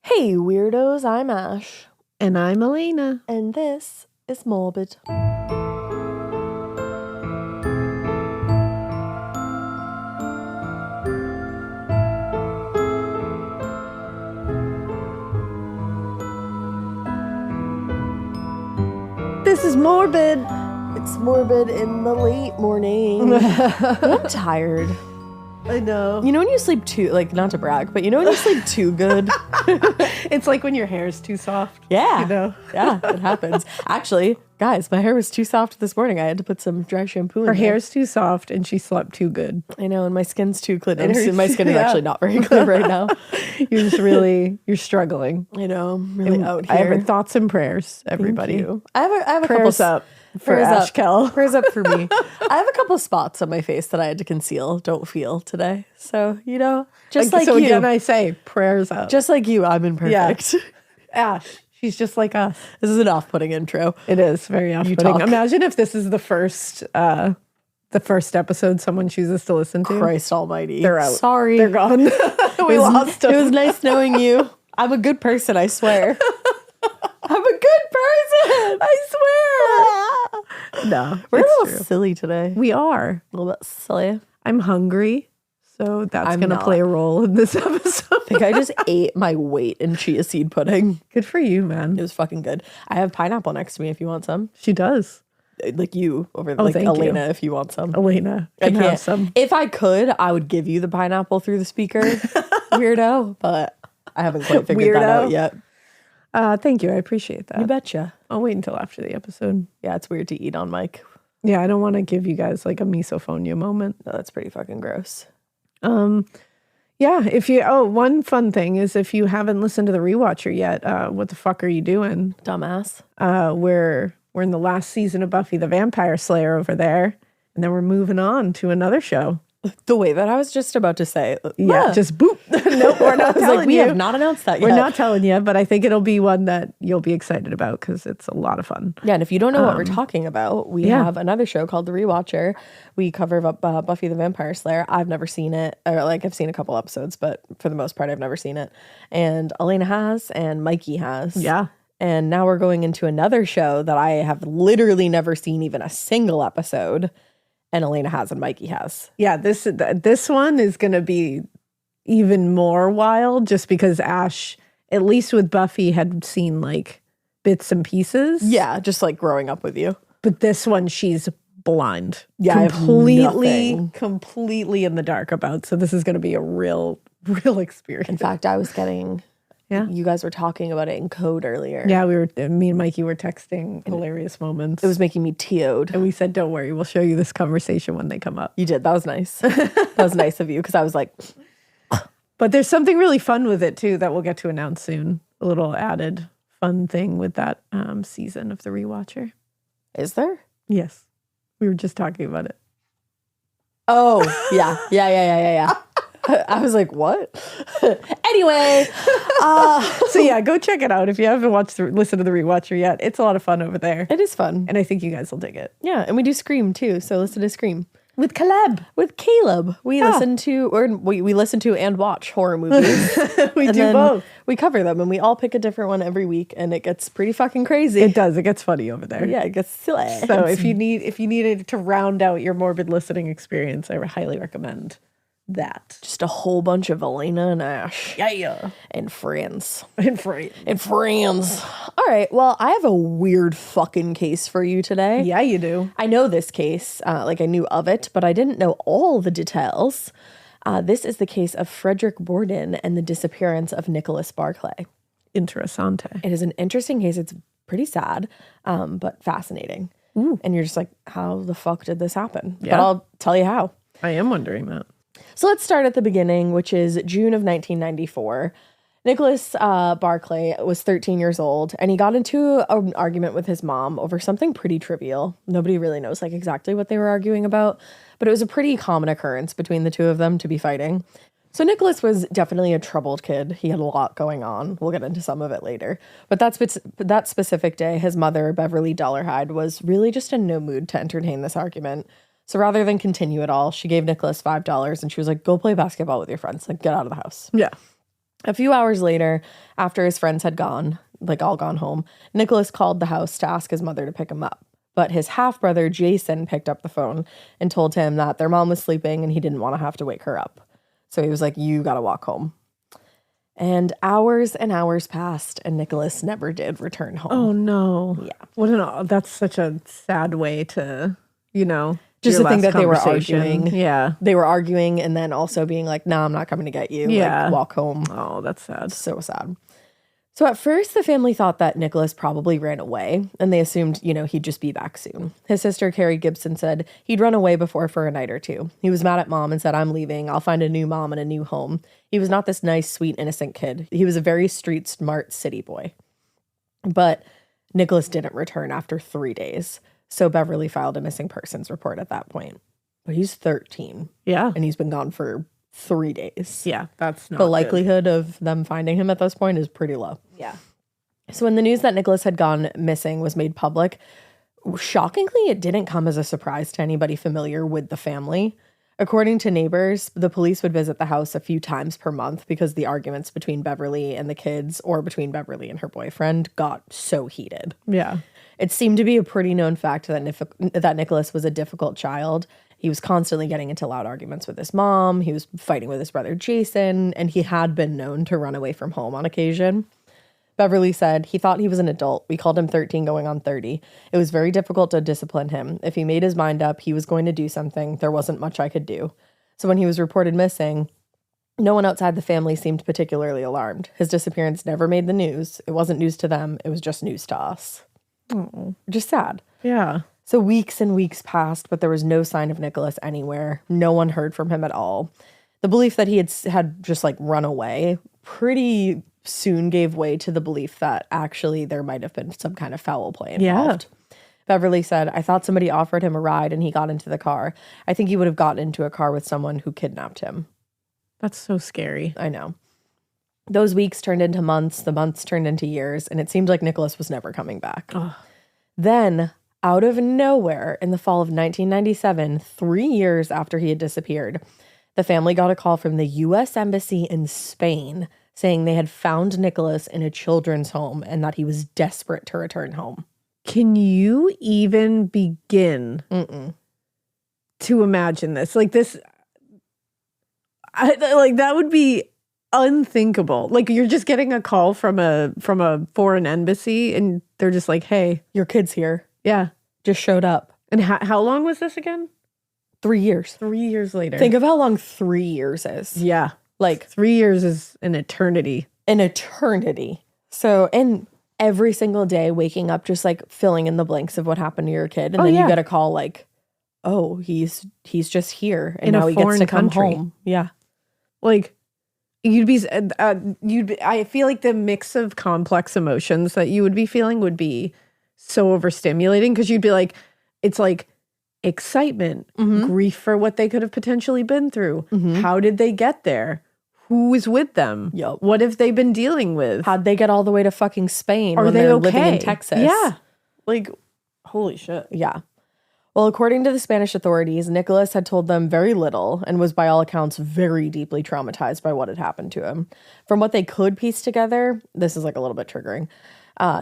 Hey weirdos, I'm Ash. And I'm Elena. And this is Morbid. This is Morbid. It's Morbid in the late morning. I'm tired. I know. You know when you sleep too, like, not to brag, but you know when you sleep too good? It's like when your hair is too soft. Yeah. You know? Yeah, it happens. Actually, guys, my hair was too soft this morning. I had to put some dry shampoo in Her there. hair's too soft and she slept too good. I know, and my skin's too clean. It hurts. My skin is Yeah. actually not very clean right now. You're just really, you're struggling. I know, I'm really out here. I have thoughts and prayers, everybody. Thank you. I have a Prayers couple up for prayers Ash up. Kell. Prayers up for me. I have a couple spots on my face that I had to conceal, don't feel today. So, you know, just like so you. again, I say prayers up. Just like you, I'm imperfect. Yeah. Ash, she's just like us. This is an off-putting intro. It is very off-putting. talk. Imagine if this is the first episode someone chooses to listen to. Christ almighty. They're out. Sorry. They're gone. We lost them. It was nice knowing you. I'm a good person, I swear. I'm a good person. I swear. No, We're a it's little true. silly today. We are. A little bit silly. I'm hungry, so that's I'm going to not. play a role in this episode. I think I just ate my weight in chia seed pudding. Good for you, It man. was fucking good. I have pineapple next to me if you want some. She does. Like you over Oh, like thank Elena you. if you want some. Elena I can have can't. some. If I could, I would give you the pineapple through the speaker. Weirdo, but I haven't quite figured that out Weirdo. yet. Thank you. I appreciate You that. betcha. I'll wait until after the episode. Yeah, it's weird to eat on mic. Yeah, I don't want to give you guys like a misophonia moment. No, that's pretty fucking gross. Yeah, one fun thing is if you haven't listened to the rewatcher yet, what the fuck are you doing? Dumbass. We're in the last season of Buffy the Vampire Slayer over there, and then we're moving on to another show. The way that I was just about to say. Yeah, just boop. No, we're not I was telling like, we you. have not announced that yet. We're not telling you, but I think it'll be one that you'll be excited about because it's a lot of fun. Yeah, and if you don't know what we're talking about, we yeah. have another show called The Rewatcher. We cover Buffy the Vampire Slayer. I've never seen it. Or like I've seen a couple episodes, but for the most part, I've never seen it. And Elena has, and Mikey has. Yeah. And now we're going into another show that I have literally never seen even a single episode. And Elena has and Mikey has. Yeah, this one is going to be even more wild just because Ash, at least with Buffy, had seen like bits and pieces. Yeah, just like growing up with you. But this one, she's blind. Yeah, I have nothing. completely in the dark about. So this is going to be a real experience. In fact, I was getting, Yeah. you guys were talking about it in code earlier. Yeah, me and Mikey were texting hilarious moments. It was making me TO'd. And we said, don't worry, we'll show you this conversation when they come up. You did. That was nice. That was nice of you because I was like, But there's something really fun with it too that we'll get to announce soon. A little added fun thing with that season of The Rewatcher. is there? Yes. We were just talking about it. Oh, yeah. I was like, what? Anyway, So yeah, go check it out. If you haven't listened to The Rewatcher yet, it's a lot of fun over there. it is fun. And I think you guys will dig it. Yeah, and we do Scream too. So listen to Scream With Caleb. with Caleb. We listen to we listen to and watch horror movies. We And do then both. We cover them, and we all pick a different one every week, and it gets pretty fucking crazy. It does. It gets funny over there. Yeah, it gets silly. So if you needed to round out your morbid listening experience, I highly recommend that. just a whole bunch of Elena and Ash Yeah. and friends. And free. And friends. All right, well, I have a weird fucking case for you today. Yeah, you do. I know this case, like I knew of it, but I didn't know all the details. This is the case of Frederick Bourdin and the disappearance of Nicholas Barclay. Interessante. It is an interesting case. It's pretty sad, but fascinating. And you're just like, how the fuck did this happen? Yeah. But I'll tell you how. I am wondering that. So let's start at the beginning, which is June of 1994. Nicholas Barclay was 13 years old, and he got into an argument with his mom over something pretty trivial. Nobody really knows like exactly what they were arguing about, but it was a pretty common occurrence between the two of them to be fighting. So Nicholas was definitely a troubled kid. He had a lot going on. We'll get into some of it later. But that specific day, his mother, Beverly Dollarhide, was really just in no mood to entertain this argument. So rather than continue it all, she gave Nicholas $5 and she was like, go play basketball with your friends. Like, get out of the house. Yeah. A few hours later, after his friends had gone, like all gone home, Nicholas called the house to ask his mother to pick him up. But his half-brother, Jason, picked up the phone and told him that their mom was sleeping and he didn't want to have to wake her up. So he was like, you got to walk home. And hours passed and Nicholas never did return home. Oh, no. Yeah. That's such a sad way to, just your to think last that they were conversation. arguing. Yeah. They were arguing and then also being like, nah, I'm not coming to get you. Yeah. Like, walk home. Oh, that's sad. So sad. So at first, the family thought that Nicholas probably ran away, and they assumed, he'd just be back soon. His sister, Carrie Gibson, said he'd run away before for a night or two. He was mad at mom and said, I'm leaving. I'll find a new mom and a new home. He was not this nice, sweet, innocent kid. He was a very street smart city boy. But Nicholas didn't return after 3 days. So Beverly filed a missing persons report at that point. But he's 13. Yeah. And he's been gone for 3 days. Yeah, that's not The good. likelihood of them finding him at this point is pretty low. Yeah. So when the news that Nicholas had gone missing was made public, shockingly, it didn't come as a surprise to anybody familiar with the family. According to neighbors, the police would visit the house a few times per month because the arguments between Beverly and the kids, or between Beverly and her boyfriend, got so heated. Yeah. It seemed to be a pretty known fact that Nicholas was a difficult child. He was constantly getting into loud arguments with his mom. He was fighting with his brother Jason, and he had been known to run away from home on occasion. Beverly said he thought he was an adult. We called him 13 going on 30. It was very difficult to discipline him. If he made his mind up, he was going to do something. There wasn't much I could do. So when he was reported missing, no one outside the family seemed particularly alarmed. His disappearance never made the news. It wasn't news to them. It was just news to us. Oh. Just sad. Yeah. So weeks and weeks passed, but there was no sign of Nicholas anywhere. No one heard from him at all. The belief that he had just like run away pretty soon gave way to the belief that actually there might have been some kind of foul play involved. Yeah. Beverly said, I thought somebody offered him a ride and he got into the car. I think he would have gotten into a car with someone who kidnapped him. That's so scary. I know. Those weeks turned into months, the months turned into years, and it seemed like Nicholas was never coming back. Ugh. Then, out of nowhere, in the fall of 1997, 3 years after he had disappeared, the family got a call from the U.S. Embassy in Spain saying they had found Nicholas in a children's home and that he was desperate to return home. Can you even begin to imagine this? Like this, that would be unthinkable. Like you're just getting a call from a foreign embassy and they're just like, hey, your kid's here. Yeah. Just showed up. And how long was this again? 3 years. 3 years later. Think of how long 3 years is. Yeah. Like 3 years is an eternity. An eternity. So, and every single day waking up, just like filling in the blanks of what happened to your kid. And then you get a call like, oh, he's just here. And now he gets to come home. Yeah. Like you'd be, I feel like the mix of complex emotions that you would be feeling would be so overstimulating because you'd be like, it's like excitement, grief for what they could have potentially been through. How did they get there? Who was with them? Yep. What have they been dealing with? How'd they get all the way to fucking Spain? Are they okay? Living in Texas? Yeah. Like, holy shit. Yeah. Well, according to the Spanish authorities, Nicholas had told them very little and was by all accounts very deeply traumatized by what had happened to him. From what they could piece together, this is like a little bit triggering.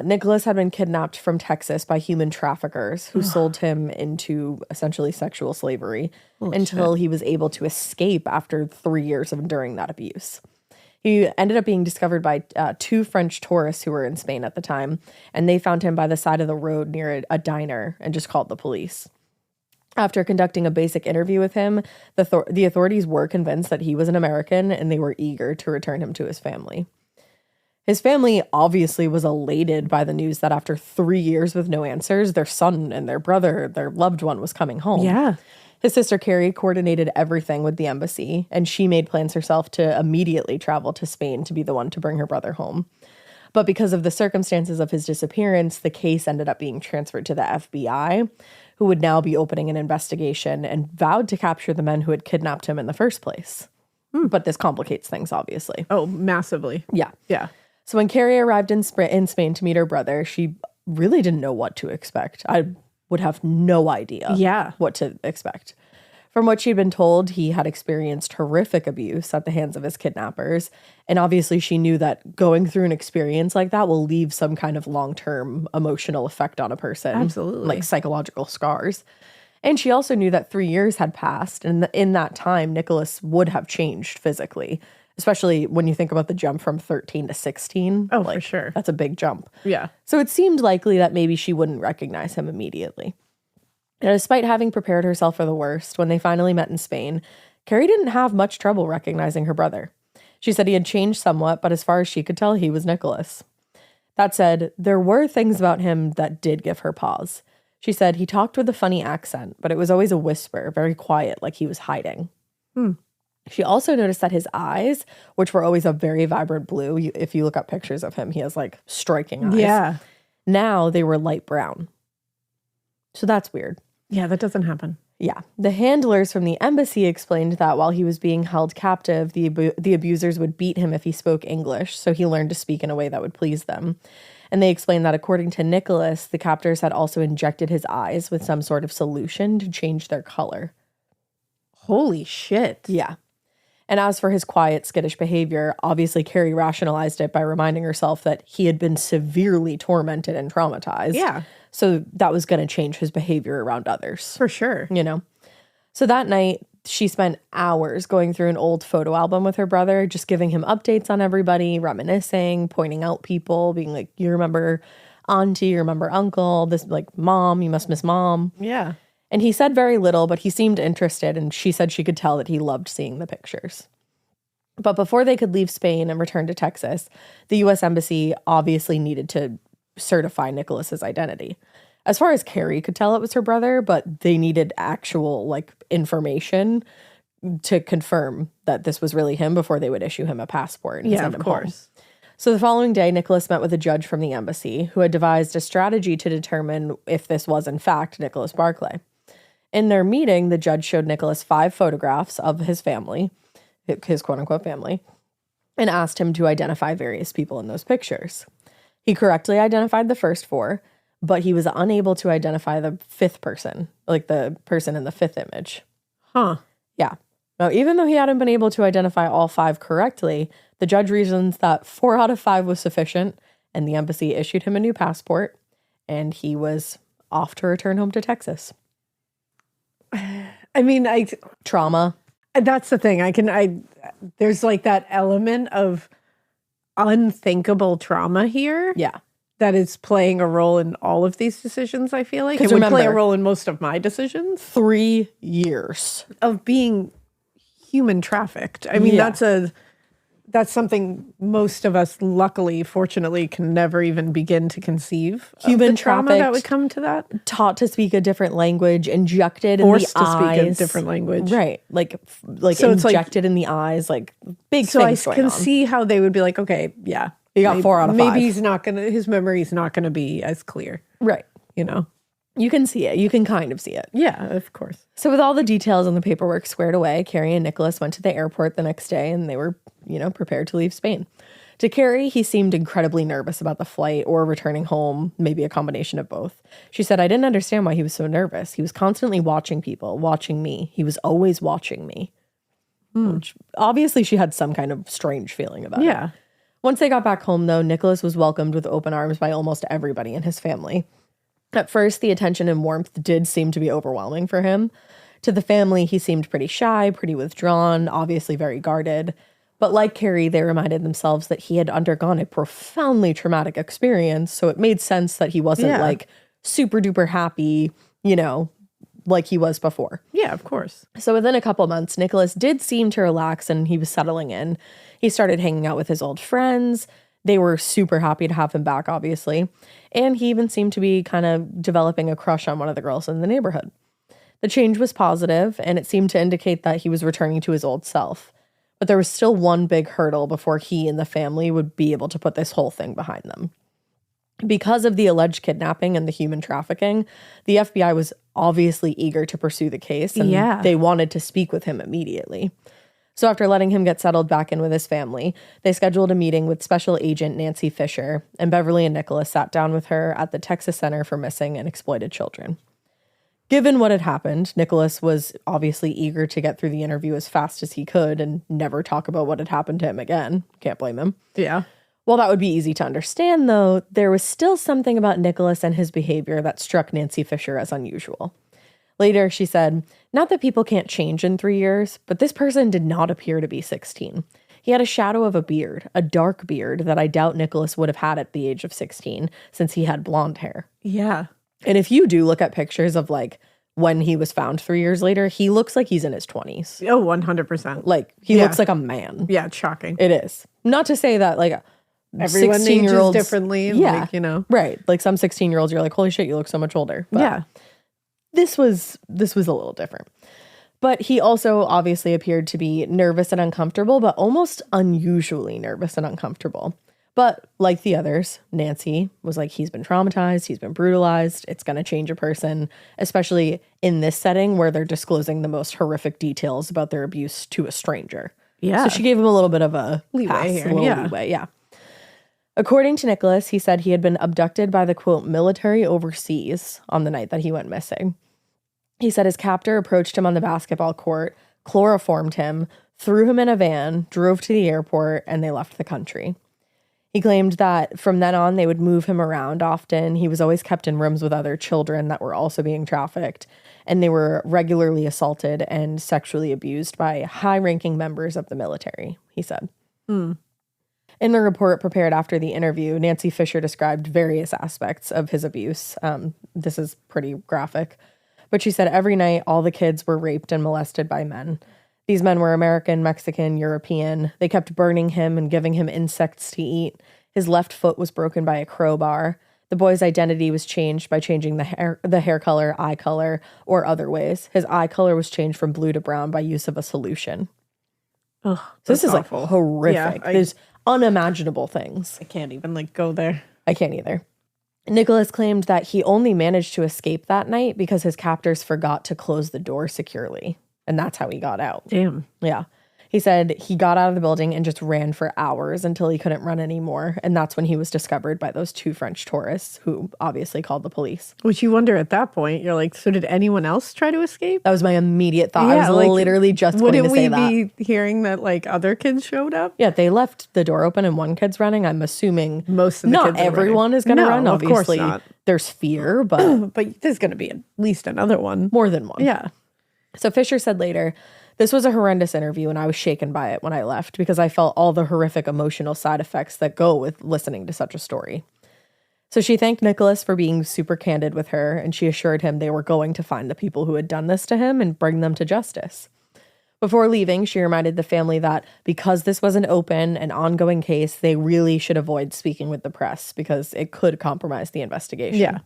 Nicholas had been kidnapped from Texas by human traffickers who sold him into essentially sexual slavery until he was able to escape after 3 years of enduring that abuse. He ended up being discovered by 2 French tourists who were in Spain at the time, and they found him by the side of the road near a diner and just called the police. After conducting a basic interview with him, the authorities were convinced that he was an American, and they were eager to return him to his family. His family obviously was elated by the news that after 3 years with no answers, their son and their brother, their loved one, was coming home. Yeah. His sister Carrie coordinated everything with the embassy, and she made plans herself to immediately travel to Spain to be the one to bring her brother home. But because of the circumstances of his disappearance, the case ended up being transferred to the FBI, who would now be opening an investigation and vowed to capture the men who had kidnapped him in the first place. But this complicates things, obviously. Oh, massively. Yeah. Yeah. So when Carrie arrived in Spain to meet her brother, she really didn't know what to expect. I would have no idea what to expect. From what she'd been told, he had experienced horrific abuse at the hands of his kidnappers. And obviously, she knew that going through an experience like that will leave some kind of long-term emotional effect on a person. Absolutely. Like psychological scars. And she also knew that 3 years had passed. And in that time, Nicholas would have changed physically, especially when you think about the jump from 13 to 16. Oh, for sure. That's a big jump. Yeah. So it seemed likely that maybe she wouldn't recognize him immediately. And despite having prepared herself for the worst, when they finally met in Spain, Carrie didn't have much trouble recognizing her brother. She said he had changed somewhat, but as far as she could tell, he was Nicholas. That said, there were things about him that did give her pause. She said he talked with a funny accent, but it was always a whisper, very quiet, like he was hiding. She also noticed that his eyes, which were always a very vibrant blue, if you look up pictures of him, he has like striking eyes. Yeah. Now they were light brown. So that's weird. Yeah, that doesn't happen. Yeah. The handlers from the embassy explained that while he was being held captive, the abusers would beat him if he spoke English, so he learned to speak in a way that would please them. And they explained that according to Nicholas, the captors had also injected his eyes with some sort of solution to change their color. Holy shit. Yeah. And as for his quiet, skittish behavior, obviously Carrie rationalized it by reminding herself that he had been severely tormented and traumatized. Yeah. So that was going to change his behavior around others. For sure. You know? So that night, she spent hours going through an old photo album with her brother, just giving him updates on everybody, reminiscing, pointing out people, being like, you remember auntie, you remember uncle, this like mom, you must miss mom. Yeah. And he said very little, but he seemed interested, and she said she could tell that he loved seeing the pictures. But before they could leave Spain and return to Texas, the U.S. Embassy obviously needed to certify Nicholas's identity. As far as Carrie could tell, it was her brother, but they needed actual like information to confirm that this was really him before they would issue him a passport and send him home. So the following day, Nicholas met with a judge from the embassy who had devised a strategy to determine if this was in fact Nicholas Barclay. In their meeting, the judge showed Nicholas 5 photographs of his family, his quote-unquote family, and asked him to identify various people in those pictures. He correctly identified the first 4, but he was unable to identify the 5th person, like the person in the 5th image. Huh. Yeah. Now, even though he hadn't been able to identify all 5 correctly, the judge reasons that 4 out of 5 was sufficient, and the embassy issued him a new passport, and he was off to return home to Texas. I mean, Trauma. that's the thing. There's like that element of unthinkable trauma here. Yeah. That is playing a role in all of these decisions, I feel like. It would play a role in most of my decisions. 3 years. Of being human trafficked. I mean, that's something most of us, luckily, fortunately, can never even begin to conceive. Human of the trauma trafficked, that would come to that. Taught to speak a different language, injected Forced in the to eyes. speak a different language. Right. Like so injected in the eyes, like big so things I going can on. see how they would be like, okay, yeah. You got 4 out of 5. Maybe his memory is not going to be as clear. Right. You know? You can see it. You can kind of see it. Yeah, of course. So with all the details and the paperwork squared away, Carrie and Nicholas went to the airport the next day, and they were, prepared to leave Spain. To Carrie, he seemed incredibly nervous about the flight or returning home, maybe a combination of both. She said, I didn't understand why he was so nervous. He was constantly watching people, watching me. He was always watching me. Which obviously she had some kind of strange feeling about it. Yeah. Once they got back home, though, Nicholas was welcomed with open arms by almost everybody in his family. At first, the attention and warmth did seem to be overwhelming for him. To the family, he seemed pretty shy, pretty withdrawn, obviously very guarded. But like Carrie, they reminded themselves that he had undergone a profoundly traumatic experience, so it made sense that he wasn't like super duper happy, like he was before. Yeah, of course. So within a couple months, Nicholas did seem to relax and he was settling in. He started hanging out with his old friends. They were super happy to have him back, obviously. And he even seemed to be kind of developing a crush on one of the girls in the neighborhood. The change was positive, and it seemed to indicate that he was returning to his old self. But there was still one big hurdle before he and the family would be able to put this whole thing behind them. Because of the alleged kidnapping and the human trafficking, the FBI was obviously eager to pursue the case, and they wanted to speak with him immediately. So after letting him get settled back in with his family, they scheduled a meeting with Special Agent Nancy Fisher, and Beverly and Nicholas sat down with her at the Texas Center for Missing and Exploited Children. Given what had happened, Nicholas was obviously eager to get through the interview as fast as he could and never talk about what had happened to him again. Can't blame him. Yeah. While that would be easy to understand, though, there was still something about Nicholas and his behavior that struck Nancy Fisher as unusual. Later, she said, "Not that people can't change in 3 years, but this person did not appear to be 16. He had a shadow of a beard, a dark beard that I doubt Nicholas would have had at the age of 16, since he had blonde hair." Yeah. And if you do look at pictures of like when he was found 3 years later, he looks like he's in his 20s. Oh, 100%. Like he looks like a man. Yeah, it's shocking. It is. Not to say that like Everyone ages 16-year-olds differently. And yeah, like, you know. right. Like some 16-year-olds, you're like, holy shit, you look so much older. But Yeah. this was a little different. But he also obviously appeared to be nervous and uncomfortable, but almost unusually nervous and uncomfortable. But like the others, Nancy was like, he's been traumatized, he's been brutalized, it's going to change a person, especially in this setting where they're disclosing the most horrific details about their abuse to a stranger. Yeah. So she gave him a little bit of a Leeway here, yeah. leeway, yeah. According to Nicholas, he said he had been abducted by the, quote, military overseas on the night that he went missing. He said his captor approached him on the basketball court, chloroformed him, threw him in a van, drove to the airport, and they left the country. He claimed that from then on, they would move him around often. He was always kept in rooms with other children that were also being trafficked, and they were regularly assaulted and sexually abused by high-ranking members of the military, he said. In the report prepared after the interview, Nancy Fisher described various aspects of his abuse. This is pretty graphic. But she said every night, all the kids were raped and molested by men. These men were American, Mexican, European. They kept burning him and giving him insects to eat. His left foot was broken by a crowbar. The boy's identity was changed by changing the hair color, eye color, or other ways. His eye color was changed from blue to brown by use of a solution. Ugh, So this is awful. like horrific. Yeah, There's unimaginable things. I can't even like go there. I can't either. Nicholas claimed that he only managed to escape that night because his captors forgot to close the door securely. And that's how he got out. Damn. Yeah. He said he got out of the building and just ran for hours until he couldn't run anymore. And that's when he was discovered by those 2 French tourists who obviously called the police. Which you wonder at that point, you're like, so did anyone else try to escape? That was my immediate thought. Yeah, I was like, literally just going to say that. Wouldn't we be hearing that like other kids showed up? Yeah, they left the door open and one kid's running. I'm assuming Most of the not kids are everyone running. is going to No, run. of course Obviously, not. there's fear, but But there's going to be at least another one. more than one. Yeah. So Fisher said later, "This was a horrendous interview and I was shaken by it when I left because I felt all the horrific emotional side effects that go with listening to such a story." So she thanked Nicholas for being super candid with her, and she assured him they were going to find the people who had done this to him and bring them to justice. Before leaving, she reminded the family that because this was an open and ongoing case, they really should avoid speaking with the press because it could compromise the investigation. Yeah.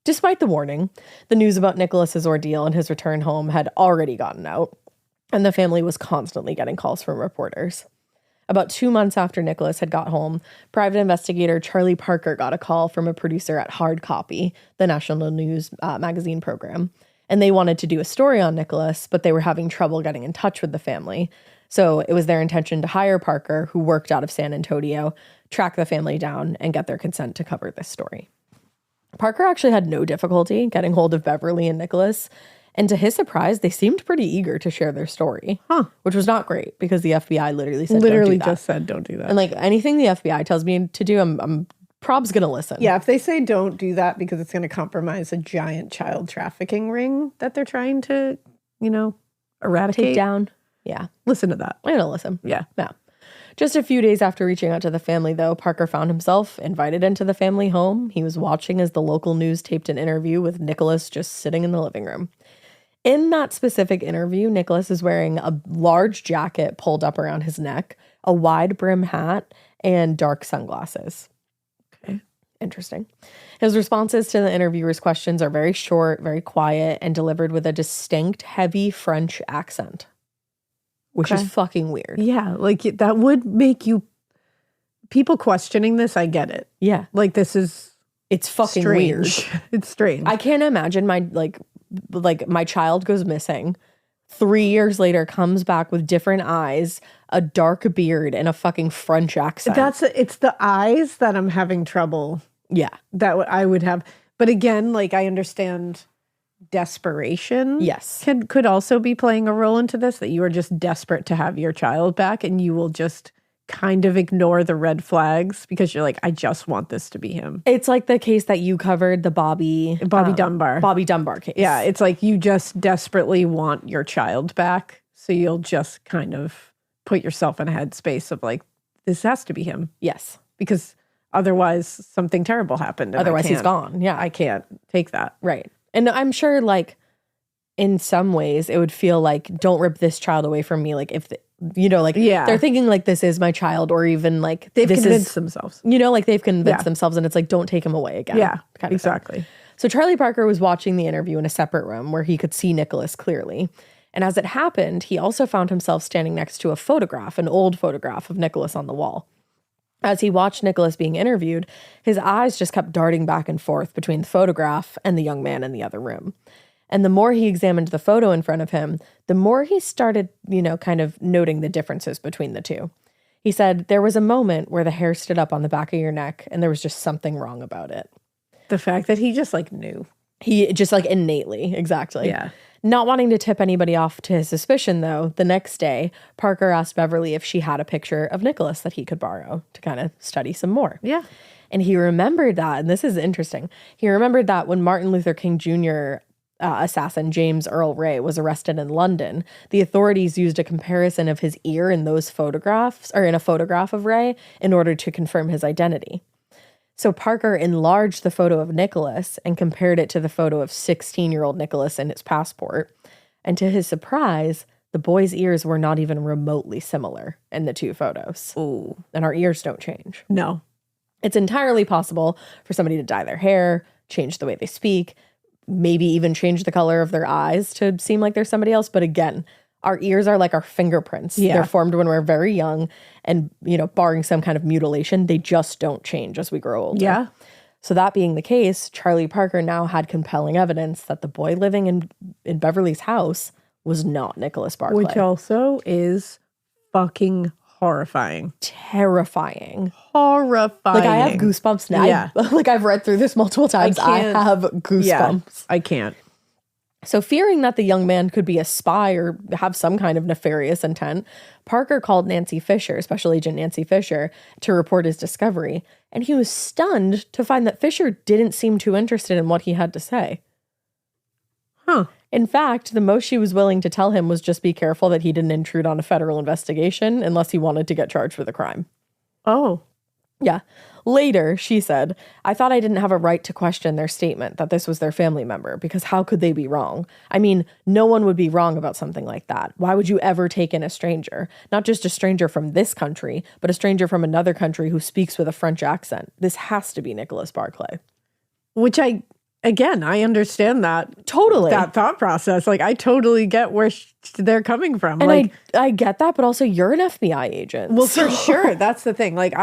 Despite the warning, the news about Nicholas's ordeal and his return home had already gotten out, and the family was constantly getting calls from reporters. About 2 months after Nicholas had got home, private investigator Charlie Parker got a call from a producer at Hard Copy, the national news magazine program, and they wanted to do a story on Nicholas, but they were having trouble getting in touch with the family. So it was their intention to hire Parker, who worked out of San Antonio, track the family down, and get their consent to cover this story. Parker actually had no difficulty getting hold of Beverly and Nicholas, and to his surprise, they seemed pretty eager to share their story, which was not great because the FBI literally said, don't do that. Just said, don't do that. And like anything the FBI tells me to do, I'm prob's gonna listen. Yeah, if they say don't do that because it's going to compromise a giant child trafficking ring that they're trying to, eradicate. Take down. Yeah. Listen to that. I'm gonna listen. Yeah. Yeah. Just a few days after reaching out to the family, though, Parker found himself invited into the family home. He was watching as the local news taped an interview with Nicholas just sitting in the living room. In that specific interview, Nicholas is wearing a large jacket pulled up around his neck, a wide brim hat, and dark sunglasses. Okay. Interesting. His responses to the interviewer's questions are very short, very quiet, and delivered with a distinct, heavy French accent, which is fucking weird. Yeah, like that would make you people questioning this. I get it. Yeah. Like this is It's fucking strange. weird. It's strange. I can't imagine my my child goes missing. 3 years later comes back with different eyes, a dark beard, and a fucking French accent. It's the eyes that I'm having trouble. Yeah. That I would have. But again, like I understand desperation. Yes. Could also be playing a role into this, that you are just desperate to have your child back and you will just kind of ignore the red flags because you're like, I just want this to be him. It's like the case that you covered, the Bobby Dunbar case. Yeah, it's like you just desperately want your child back. So you'll just kind of put yourself in a headspace of like, this has to be him. Yes. Because otherwise something terrible happened. Otherwise he's gone. Yeah. I can't take that. Right. And I'm sure like in some ways it would feel like, don't rip this child away from me. Like if, they're thinking like this is my child, or even like they've convinced themselves. Like they've convinced themselves, and it's like, don't take him away again. Yeah, kind of exactly. Thing. So Charlie Parker was watching the interview in a separate room where he could see Nicholas clearly. And as it happened, he also found himself standing next to an old photograph of Nicholas on the wall. As he watched Nicholas being interviewed, his eyes just kept darting back and forth between the photograph and the young man in the other room. And the more he examined the photo in front of him, the more he started, kind of noting the differences between the two. He said, there was a moment where the hair stood up on the back of your neck and there was just something wrong about it. The fact that he just like knew. He just like innately, exactly. Yeah. Not wanting to tip anybody off to his suspicion, though, the next day, Parker asked Beverly if she had a picture of Nicholas that he could borrow to kind of study some more. Yeah. And he remembered that, and this is interesting, he remembered that when Martin Luther King Jr. Assassin James Earl Ray was arrested in London, the authorities used a comparison of his ear in those photographs, or in a photograph of Ray, in order to confirm his identity. So Parker enlarged the photo of Nicholas and compared it to the photo of 16-year-old Nicholas in his passport. And to his surprise, the boy's ears were not even remotely similar in the two photos. Ooh. And our ears don't change. No. It's entirely possible for somebody to dye their hair, change the way they speak, maybe even change the color of their eyes to seem like they're somebody else. But again, our ears are like our fingerprints. Yeah. They're formed when we're very young, and, barring some kind of mutilation, they just don't change as we grow older. Yeah. So that being the case, Charlie Parker now had compelling evidence that the boy living in Beverly's house was not Nicholas Barclay. Which also is fucking horrifying. Terrifying. Horrifying. Like, I have goosebumps now. Yeah. Like, I've read through this multiple times. I have goosebumps. Yeah, I can't. So fearing that the young man could be a spy or have some kind of nefarious intent, Parker called Nancy Fisher, Special Agent Nancy Fisher, to report his discovery. And he was stunned to find that Fisher didn't seem too interested in what he had to say. Huh. In fact, the most she was willing to tell him was just be careful that he didn't intrude on a federal investigation unless he wanted to get charged with a crime. Oh. Yeah. Later, she said, I thought I didn't have a right to question their statement that this was their family member, because how could they be wrong? I mean, no one would be wrong about something like that. Why would you ever take in a stranger? Not just a stranger from this country, but a stranger from another country who speaks with a French accent. This has to be Nicholas Barclay. Which I understand that. Totally. That thought process. Like, I totally get where they're coming from. And like, I get that, but also you're an FBI agent. Well, for sure. That's the thing. Like,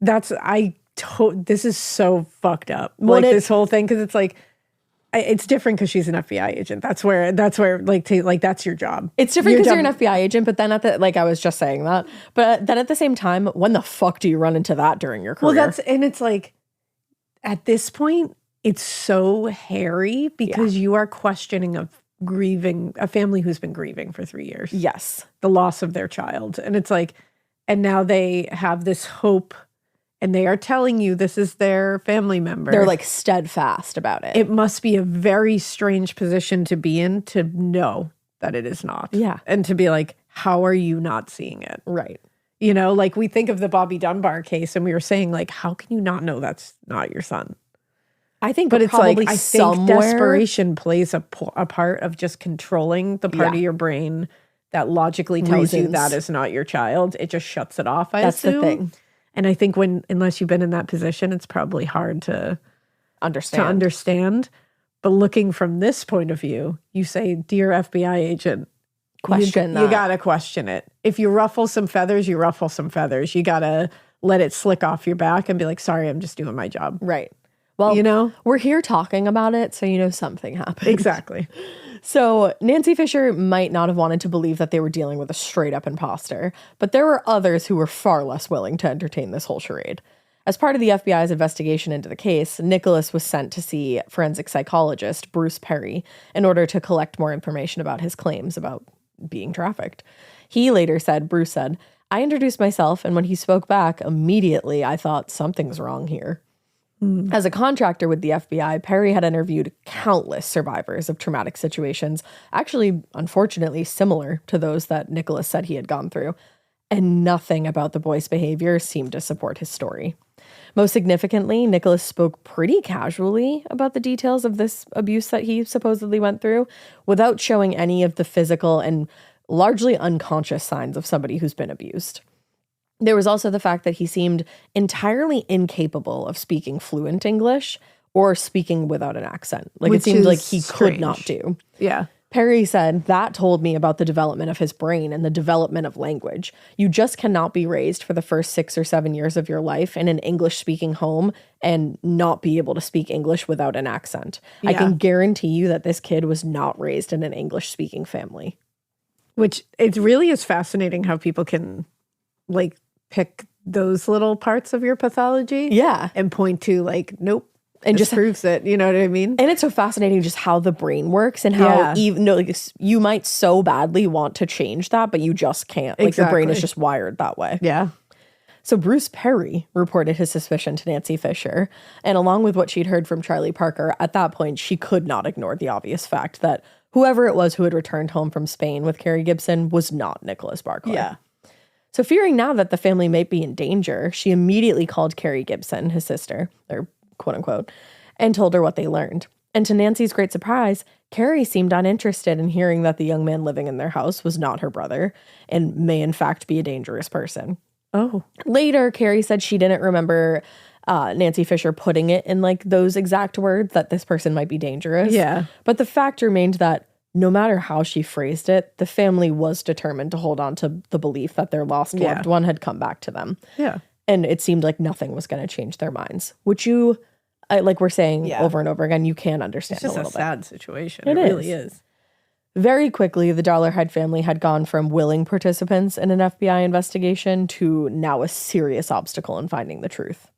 this is so fucked up. Like, this whole thing, because it's like, it's different because she's an FBI agent. That's where that's your job. It's different because you're an FBI agent, but then I was just saying that. But then at the same time, when the fuck do you run into that during your career? Well, it's like, at this point, it's so hairy because you are questioning a family who's been grieving for 3 years. Yes. The loss of their child. And it's like, and now they have this hope and they are telling you this is their family member. They're like steadfast about it. It must be a very strange position to be in to know that it is not. Yeah. And to be like, how are you not seeing it? Right. Like we think of the Bobby Dunbar case and we were saying like, how can you not know that's not your son? I think, but it's probably like, I think desperation plays a part of just controlling the part of your brain that logically tells you that is not your child. It just shuts it off, I assume. That's the thing. And I think unless you've been in that position, it's probably hard to understand. But looking from this point of view, you say, dear FBI agent, question that. You got to question it. If you ruffle some feathers, you ruffle some feathers. You got to let it slick off your back and be like, sorry, I'm just doing my job. Right. Well, we're here talking about it, so something happened. Exactly. So Nancy Fisher might not have wanted to believe that they were dealing with a straight-up imposter, but there were others who were far less willing to entertain this whole charade. As part of the FBI's investigation into the case, Nicholas was sent to see forensic psychologist Bruce Perry in order to collect more information about his claims about being trafficked. Bruce said, I introduced myself, and when he spoke back, immediately I thought something's wrong here. As a contractor with the FBI, Perry had interviewed countless survivors of traumatic situations, actually, unfortunately, similar to those that Nicholas said he had gone through, and nothing about the boy's behavior seemed to support his story. Most significantly, Nicholas spoke pretty casually about the details of this abuse that he supposedly went through, without showing any of the physical and largely unconscious signs of somebody who's been abused. There was also the fact that he seemed entirely incapable of speaking fluent English or speaking without an accent. Like, it seemed like he could not do. Yeah. Perry said, that told me about the development of his brain and the development of language. You just cannot be raised for the first 6 or 7 years of your life in an English-speaking home and not be able to speak English without an accent. Yeah. I can guarantee you that this kid was not raised in an English-speaking family. Which, it really is fascinating how people can, like, pick those little parts of your pathology. Yeah. And point to, like, nope. And just proves it, you know what I mean? And it's so fascinating just how the brain works and how you might so badly want to change that, but you just can't. Like, your brain is just wired that way. Yeah. So Bruce Perry reported his suspicion to Nancy Fisher, and along with what she'd heard from Charlie Parker, at that point, she could not ignore the obvious fact that whoever it was who had returned home from Spain with Carrie Gibson was not Nicholas Barclay. Yeah. So fearing now that the family might be in danger, she immediately called Carrie Gibson, his sister, or quote unquote, and told her what they learned. And to Nancy's great surprise, Carrie seemed uninterested in hearing that the young man living in their house was not her brother and may in fact be a dangerous person. Oh. Later, Carrie said she didn't remember Nancy Fisher putting it in like those exact words that this person might be dangerous. Yeah. But the fact remained that no matter how she phrased it, the family was determined to hold on to the belief that their lost loved one had come back to them. Yeah. And it seemed like nothing was going to change their minds, which like we're saying over and over again, you can understand. It's just a little a sad situation. It really is. Very quickly, the Dollarhide family had gone from willing participants in an FBI investigation to now a serious obstacle in finding the truth.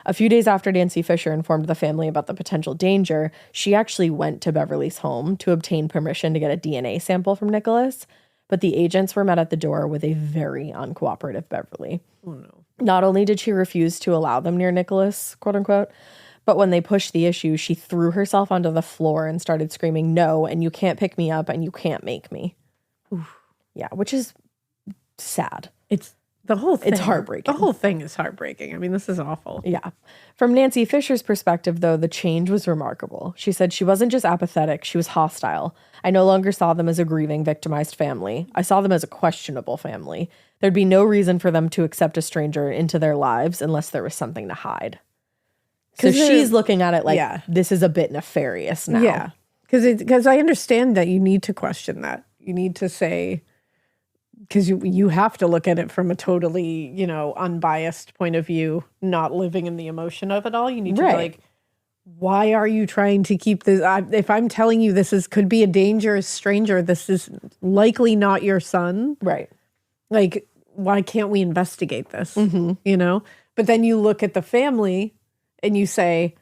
A few days after Nancy Fisher informed the family about the potential danger, she actually went to Beverly's home to obtain permission to get a DNA sample from Nicholas, but the agents were met at the door with a very uncooperative Beverly. Oh, no. Not only did she refuse to allow them near Nicholas, quote unquote, but when they pushed the issue, she threw herself onto the floor and started screaming, no, and you can't pick me up and you can't make me. Oof. Yeah, which is sad. It's the whole thing. It's heartbreaking. The whole thing is heartbreaking. I mean, this is awful. Yeah. From Nancy Fisher's perspective, though, the change was remarkable. She said she wasn't just apathetic, she was hostile. I no longer saw them as a grieving, victimized family. I saw them as a questionable family. There'd be no reason for them to accept a stranger into their lives unless there was something to hide. So she's looking at it like, this is a bit nefarious now. Yeah. Because I understand that you need to question that. You need to say, because you have to look at it from a totally, unbiased point of view, not living in the emotion of it all. You need to be like, why are you trying to keep this? If I'm telling you this could be a dangerous stranger, this is likely not your son. Right. Like, why can't we investigate this? Mm-hmm. But then you look at the family and you say,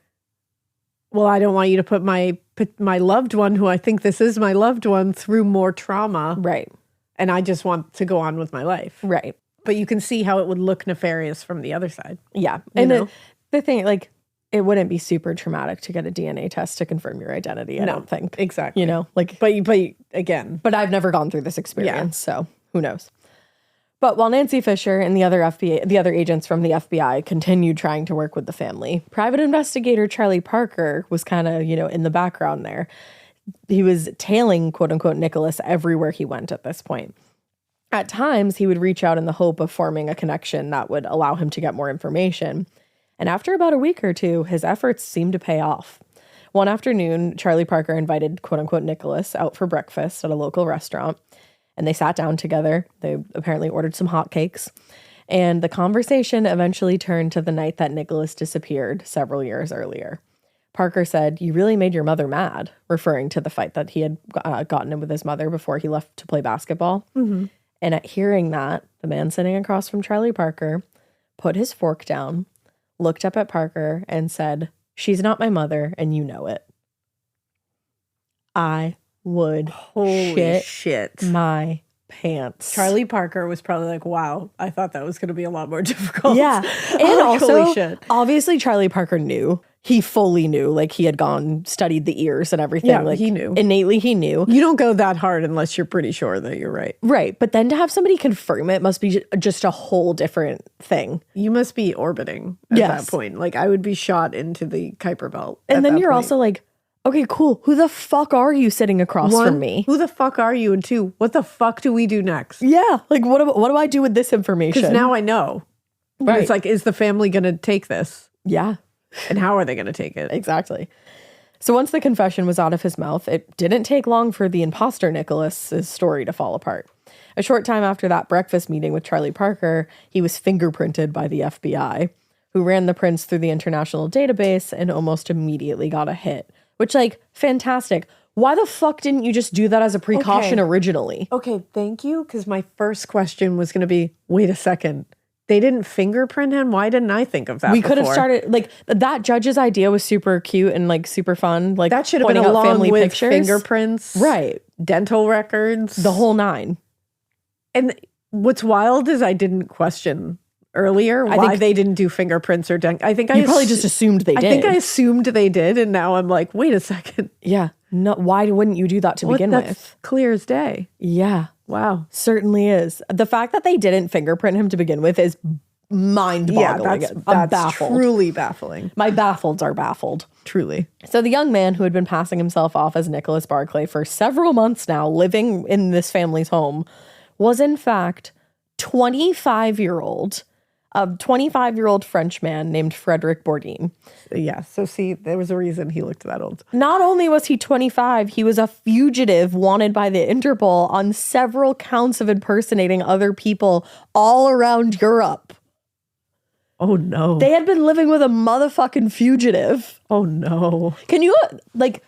well, I don't want you to put my loved one, who I think this is my loved one, through more trauma. Right. And I just want to go on with my life. Right. But you can see how it would look nefarious from the other side. Yeah. And the thing, like, it wouldn't be super traumatic to get a DNA test to confirm your identity, I don't think. Exactly. Like. But again. But I've never gone through this experience, so who knows? But while Nancy Fisher and the other agents from the FBI continued trying to work with the family, private investigator Charlie Parker was kind of, in the background there. He was tailing, quote unquote, Nicholas everywhere he went at this point. At times, he would reach out in the hope of forming a connection that would allow him to get more information. And after about a week or two, his efforts seemed to pay off. One afternoon, Charlie Parker invited, quote unquote, Nicholas out for breakfast at a local restaurant. And they sat down together. They apparently ordered some hotcakes. And the conversation eventually turned to the night that Nicholas disappeared several years earlier. Parker said, "You really made your mother mad," referring to the fight that he had gotten in with his mother before he left to play basketball. Mm-hmm. And at hearing that, the man sitting across from Charlie Parker put his fork down, looked up at Parker and said, "She's not my mother, and you know it." I would Holy shit. my pants. Charlie Parker was probably like, wow, I thought that was going to be a lot more difficult. Yeah. And Holy also, shit. obviously, Charlie Parker knew. He fully knew. Like, he had studied the ears and everything. Yeah, like, he knew. Innately, he knew. You don't go that hard unless you're pretty sure that you're right. Right. But then to have somebody confirm it must be just a whole different thing. You must be orbiting at that point. Like, I would be shot into the Kuiper Belt. And then you're also like, okay, cool. Who the fuck are you sitting across from me? Who the fuck are you? And two, what the fuck do we do next? Yeah. Like, what do I do with this information? Because now I know. Right. It's like, is the family going to take this? Yeah. And how are they going to take it? Exactly. So once the confession was out of his mouth, it didn't take long for the imposter Nicholas's story to fall apart. A short time after that breakfast meeting with Charlie Parker, he was fingerprinted by the FBI, who ran the prints through the international database and almost immediately got a hit. Which, like, fantastic. Why the fuck didn't you just do that as a precaution originally? Okay, thank you. Because my first question was going to be, wait a second. They didn't fingerprint him? Why didn't I think of that We could have started, like, that judge's idea was super cute and, like, super fun. Like, that should have been along family with pictures. Fingerprints. Right. Dental records. The whole nine. And what's wild is I didn't question earlier why they didn't do fingerprints or I think you probably just assumed they did. I think I assumed they did, and now I'm like, wait a second. Yeah. No, why wouldn't you do that to begin with? Clear as day. Yeah. Wow. Certainly is. The fact that they didn't fingerprint him to begin with is mind-boggling. Yeah, I'm that's baffled. Truly baffling. My baffleds are baffled. Truly. So the young man who had been passing himself off as Nicholas Barclay for several months now, living in this family's home, was in fact a 25-year-old French man named Frederick Bourdin. Yeah, so see, there was a reason he looked that old. Not only was he 25, he was a fugitive wanted by the Interpol on several counts of impersonating other people all around Europe. Oh, no. They had been living with a motherfucking fugitive. Oh, no. Can you imagine?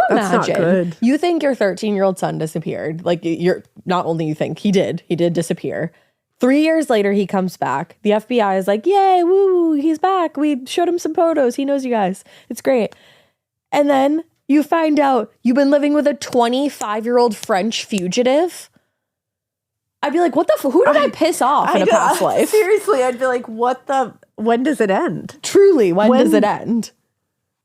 That's not good. You think your 13-year-old son disappeared. Like, you're not only you think, he did disappear. 3 years later, he comes back. The FBI is like, yay, woo, he's back. We showed him some photos. He knows you guys. It's great. And then you find out you've been living with a 25-year-old French fugitive. I'd be like, what the who did I piss off in a past life? Seriously, I'd be like, when does it end? Truly, when does it end?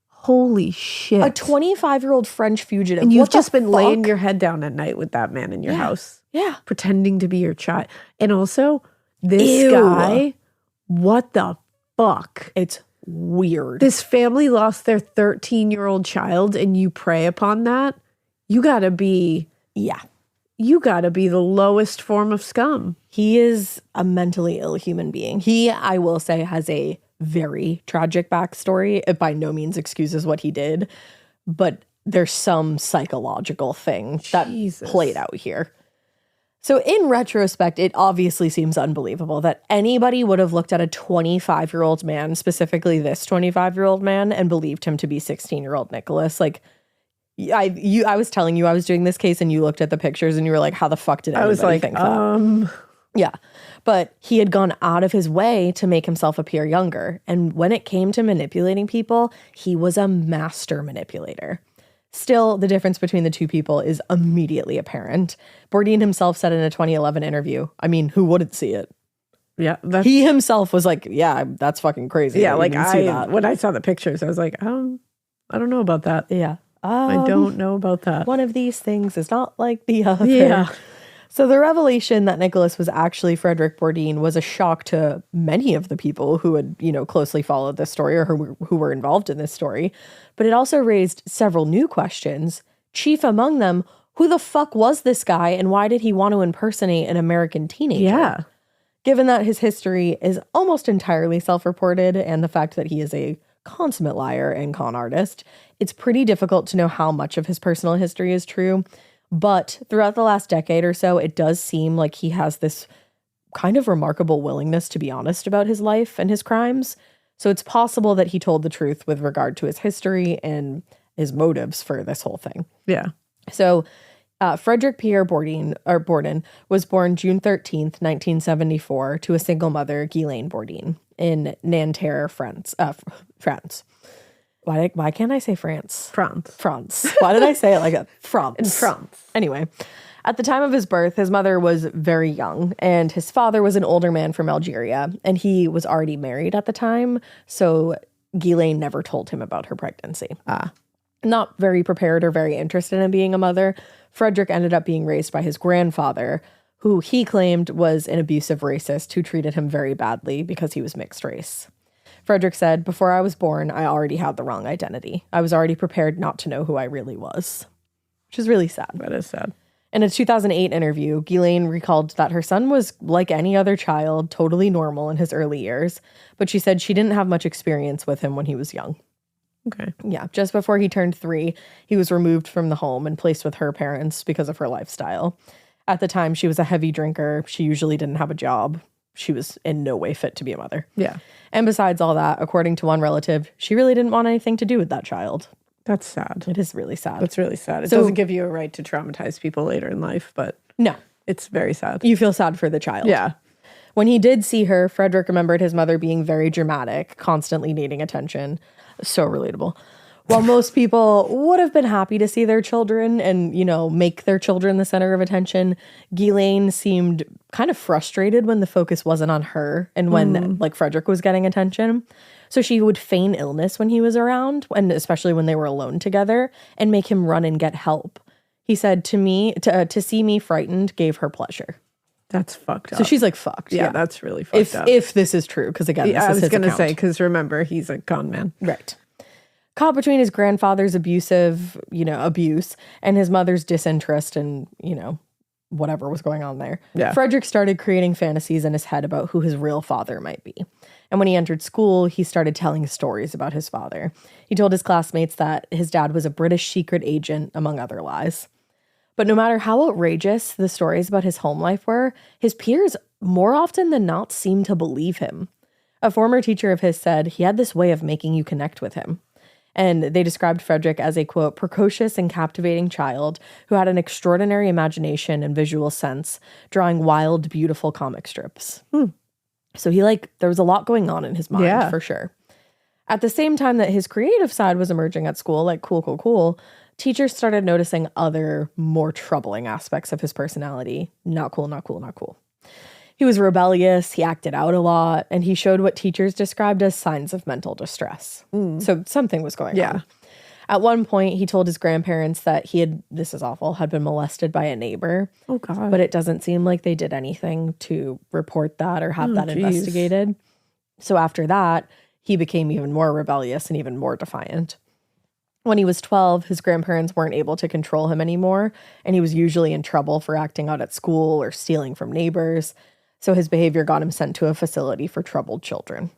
Holy shit. A 25-year-old French fugitive. And you've just been laying your head down at night with that man in your house. Yeah. Pretending to be your child. And also, this guy, what the fuck? It's weird. This family lost their 13-year-old child and you prey upon that? You gotta be the lowest form of scum. He is a mentally ill human being. He, I will say, has a very tragic backstory. It by no means excuses what he did, but there's some psychological thing that played out here. So in retrospect, it obviously seems unbelievable that anybody would have looked at a 25-year-old man, specifically this 25-year-old man, and believed him to be 16-year-old Nicholas. Like, I was telling you I was doing this case and you looked at the pictures and you were like, how the fuck did anybody think that? Yeah. But he had gone out of his way to make himself appear younger. And when it came to manipulating people, he was a master manipulator. Still, the difference between the two people is immediately apparent. Bourdin himself said in a 2011 interview, I mean, who wouldn't see it? Yeah. He himself was like, yeah, that's fucking crazy. Yeah, like when I saw the pictures, I was like, I don't know about that. Yeah. I don't know about that. One of these things is not like the other. Yeah. So the revelation that Nicholas was actually Frederick Bourdin was a shock to many of the people who had, closely followed this story or who were involved in this story. But it also raised several new questions. Chief among them, who the fuck was this guy and why did he want to impersonate an American teenager? Yeah. Given that his history is almost entirely self-reported and the fact that he is a consummate liar and con artist, it's pretty difficult to know how much of his personal history is true. But throughout the last decade or so, it does seem like he has this kind of remarkable willingness to be honest about his life and his crimes. So it's possible that he told the truth with regard to his history and his motives for this whole thing. Yeah. So Frederick Pierre Bourdin was born June 13th, 1974, to a single mother, Ghislaine Bourdin, in Nanterre, France. France. Why can't I say France? France. Why did I say it like a France? In France. Anyway, at the time of his birth, his mother was very young, and his father was an older man from Algeria, and he was already married at the time, so Ghislaine never told him about her pregnancy. Not very prepared or very interested in being a mother, Frederick ended up being raised by his grandfather, who he claimed was an abusive racist who treated him very badly because he was mixed race. Frederick said, "Before I was born, I already had the wrong identity. I was already prepared not to know who I really was," which is really sad. That is sad. In a 2008 interview, Ghislaine recalled that her son was like any other child, totally normal in his early years, but she said she didn't have much experience with him when he was young. Okay. Yeah, just before he turned 3, he was removed from the home and placed with her parents because of her lifestyle. At the time, she was a heavy drinker. She usually didn't have a job. She was in no way fit to be a mother. Yeah. And besides all that, according to one relative, she really didn't want anything to do with that child. That's sad. It is really sad. That's really sad. It doesn't give you a right to traumatize people later in life, but no, it's very sad. You feel sad for the child. Yeah. When he did see her, Frederick remembered his mother being very dramatic, constantly needing attention. So relatable. While most people would have been happy to see their children and, make their children the center of attention, Ghislaine seemed kind of frustrated when the focus wasn't on her and when, Frederick was getting attention. So she would feign illness when he was around, and especially when they were alone together, and make him run and get help. He said to see me frightened gave her pleasure. That's fucked up. So she's like, fucked. Yeah, that's really fucked up. If this is true, because again, this I is was his going to account. say, because remember, he's a con man. Right. Caught between his grandfather's abusive, abuse and his mother's disinterest in, whatever was going on there. Yeah. Frederick started creating fantasies in his head about who his real father might be. And when he entered school, he started telling stories about his father. He told his classmates that his dad was a British secret agent, among other lies. But no matter how outrageous the stories about his home life were, his peers more often than not seemed to believe him. A former teacher of his said he had this way of making you connect with him. And they described Frederick as a, quote, precocious and captivating child who had an extraordinary imagination and visual sense, drawing wild, beautiful comic strips. So there was a lot going on in his mind, for sure. At the same time that his creative side was emerging at school, like cool, teachers started noticing other, more troubling aspects of his personality. Not cool. He was rebellious, he acted out a lot, and he showed what teachers described as signs of mental distress. So something was going on. At one point, he told his grandparents that he had been molested by a neighbor. Oh, God. But it doesn't seem like they did anything to report that or have that investigated. So after that, he became even more rebellious and even more defiant. When he was 12, his grandparents weren't able to control him anymore, and he was usually in trouble for acting out at school or stealing from neighbors. So his behavior got him sent to a facility for troubled children.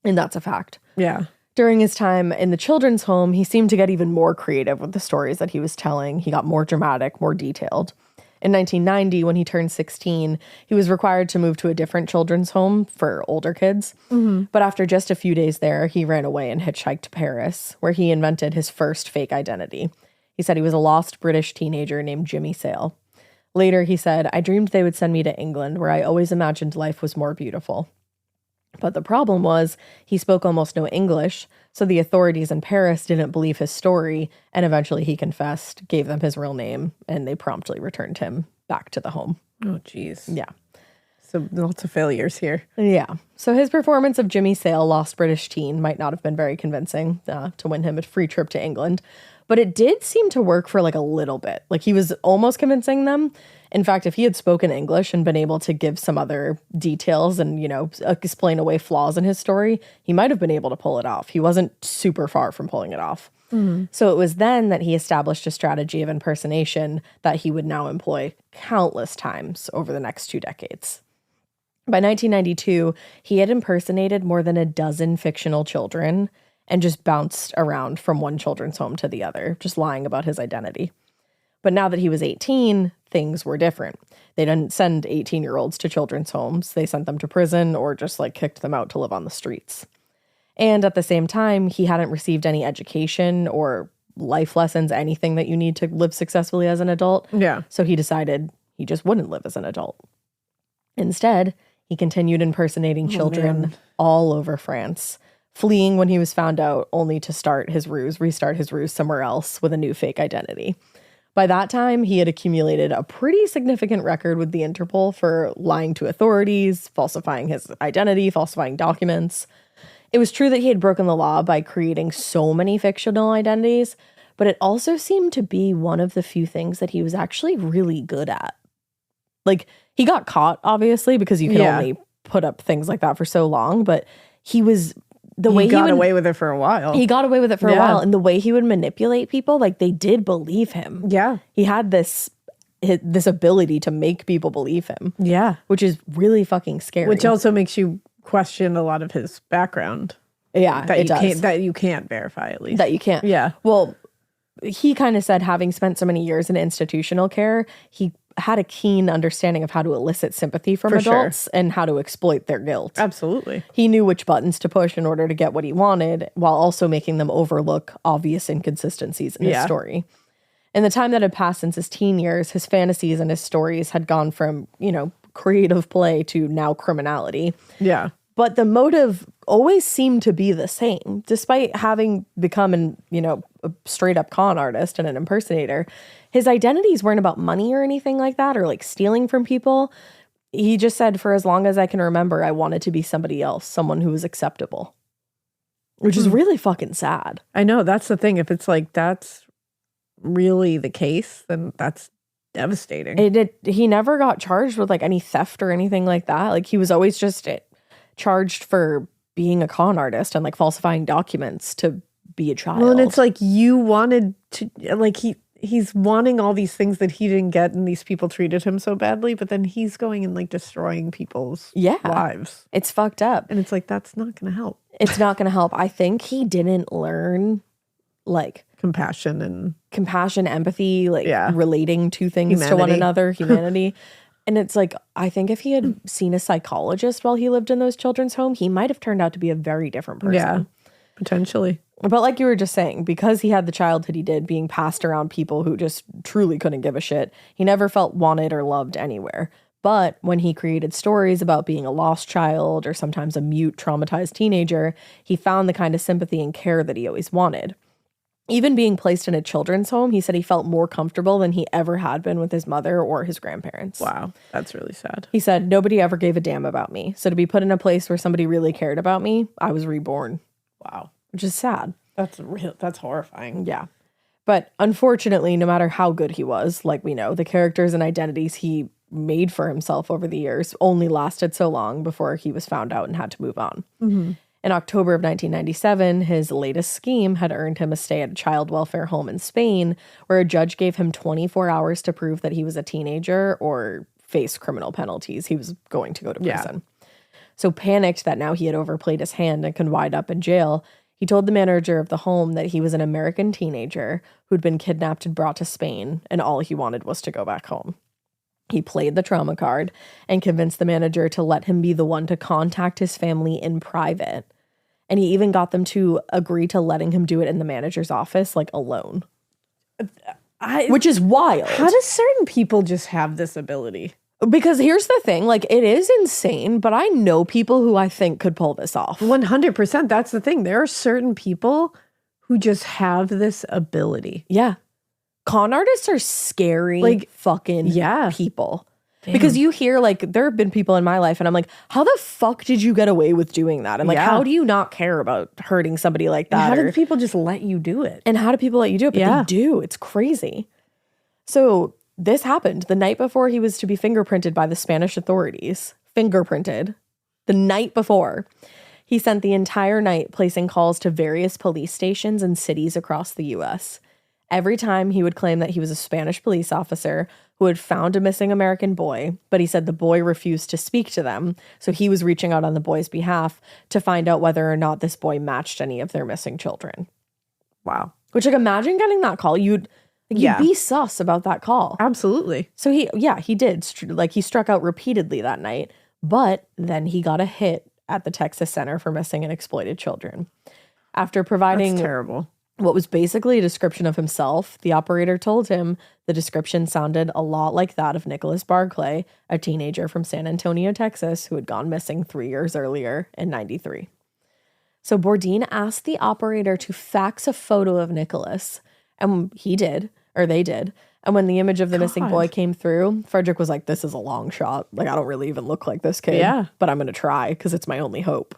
And that's a fact. Yeah. During his time in the children's home, he seemed to get even more creative with the stories that he was telling. He got more dramatic, more detailed. In 1990, when he turned 16, he was required to move to a different children's home for older kids. But after just a few days there, he ran away and hitchhiked to Paris, where he invented his first fake identity. He said he was a lost British teenager named Jimmy Sale. Later, he said, "I dreamed they would send me to England, where I always imagined life was more beautiful." But the problem was he spoke almost no English, so the authorities in Paris didn't believe his story, and eventually he confessed, gave them his real name, and they promptly returned him back to the home. Oh, geez. Yeah. So lots of failures here. Yeah. So his performance of Jimmy Sale, lost British teen, might not have been very convincing to win him a free trip to England. But it did seem to work for a little bit. He was almost convincing them. In fact, if he had spoken English and been able to give some other details and, explain away flaws in his story, he might have been able to pull it off. He wasn't super far from pulling it off. So it was then that he established a strategy of impersonation that he would now employ countless times over the next 2 decades. By 1992, he had impersonated more than a dozen fictional children and just bounced around from one children's home to the other, just lying about his identity. But now that he was 18, things were different. They didn't send 18-year-olds to children's homes. They sent them to prison or just kicked them out to live on the streets. And at the same time, he hadn't received any education or life lessons, anything that you need to live successfully as an adult. Yeah. So he decided he just wouldn't live as an adult. Instead, he continued impersonating children all over France, fleeing when he was found out, only to restart his ruse somewhere else with a new fake identity. By that time, he had accumulated a pretty significant record with the Interpol for lying to authorities, falsifying his identity, falsifying documents. It was true that he had broken the law by creating so many fictional identities, but it also seemed to be one of the few things that he was actually really good at. Like, he got caught, obviously, because you can only put up things like that for so long, but he was... He got away with it for a while. He got away with it for a while, and the way he would manipulate people, like, they did believe him. Yeah. He had this ability to make people believe him. Yeah. Which is really fucking scary. Which also makes you question a lot of his background. Yeah, that you can't verify, at least. That you can't. Yeah. Well, he kind of said, having spent so many years in institutional care, he had a keen understanding of how to elicit sympathy from adults and how to exploit their guilt. Absolutely. He knew which buttons to push in order to get what he wanted, while also making them overlook obvious inconsistencies in his story. In the time that had passed since his teen years, his fantasies and his stories had gone from, creative play to now criminality. Yeah. But the motive always seemed to be the same. Despite having become a straight up con artist and an impersonator, his identities weren't about money or anything like that, or like stealing from people. He just said, for as long as I can remember, I wanted to be somebody else, someone who was acceptable. Which is really fucking sad. I know, that's the thing. If it's like that's really the case, then that's devastating. He never got charged with like any theft or anything like that. Like, he was always just charged for being a con artist and like falsifying documents to be a child. Well, and it's like you wanted to, like, he's wanting all these things that he didn't get, and these people treated him so badly, but then he's going and like destroying people's lives. It's fucked up. And it's like, that's not going to help. It's not going to help. I think he didn't learn like compassion, empathy, like relating to things to one another, humanity. And it's like, I think if he had seen a psychologist while he lived in those children's home, he might have turned out to be a very different person. Yeah, potentially. But like you were just saying, because he had the childhood he did, being passed around people who just truly couldn't give a shit, he never felt wanted or loved anywhere. But when he created stories about being a lost child or sometimes a mute, traumatized teenager, he found the kind of sympathy and care that he always wanted. Even being placed in a children's home, he said he felt more comfortable than he ever had been with his mother or his grandparents. Wow, that's really sad. He said, nobody ever gave a damn about me. So to be put in a place where somebody really cared about me, I was reborn. Wow. Which is sad. That's horrifying. Yeah. But unfortunately, no matter how good he was, like we know, the characters and identities he made for himself over the years only lasted so long before he was found out and had to move on. Mm-hmm. In October of 1997, his latest scheme had earned him a stay at a child welfare home in Spain, where a judge gave him 24 hours to prove that he was a teenager or face criminal penalties. He was going to go to prison. So panicked that now he had overplayed his hand and could wind up in jail, he told the manager of the home that he was an American teenager who'd been kidnapped and brought to Spain, and all he wanted was to go back home. He played the trauma card and convinced the manager to let him be the one to contact his family in private. And he even got them to agree to letting him do it in the manager's office, like alone. Which is wild. How do certain people just have this ability? Because here's the thing, like, it is insane, but I know people who I think could pull this off. 100%. That's the thing. There are certain people who just have this ability. Yeah. Con artists are scary, like, fucking people. Damn. Because you hear, like, there have been people in my life and I'm like, how the fuck did you get away with doing that? And like, how do you not care about hurting somebody like that? How do people just let you do it? And how do people let you do it? But they do. It's crazy. So this happened the night before he was to be fingerprinted by the Spanish authorities. Fingerprinted. The night before. He spent the entire night placing calls to various police stations and cities across the U.S. Every time he would claim that he was a Spanish police officer who had found a missing American boy, but he said the boy refused to speak to them, so he was reaching out on the boy's behalf to find out whether or not this boy matched any of their missing children. Wow. Which, like, imagine getting that call. You'd be sus about that call. Absolutely. So he did. Like, he struck out repeatedly that night, but then he got a hit at the Texas Center for Missing and Exploited Children. After providing... That's terrible. What was basically a description of himself, the operator told him the description sounded a lot like that of Nicholas Barclay, a teenager from San Antonio, Texas, who had gone missing 3 years earlier in 93. So Bourdin asked the operator to fax a photo of Nicholas, and he did, or they did. And when the image of the missing boy came through, Frederick was like, this is a long shot. Like, I don't really even look like this kid, but I'm going to try because it's my only hope.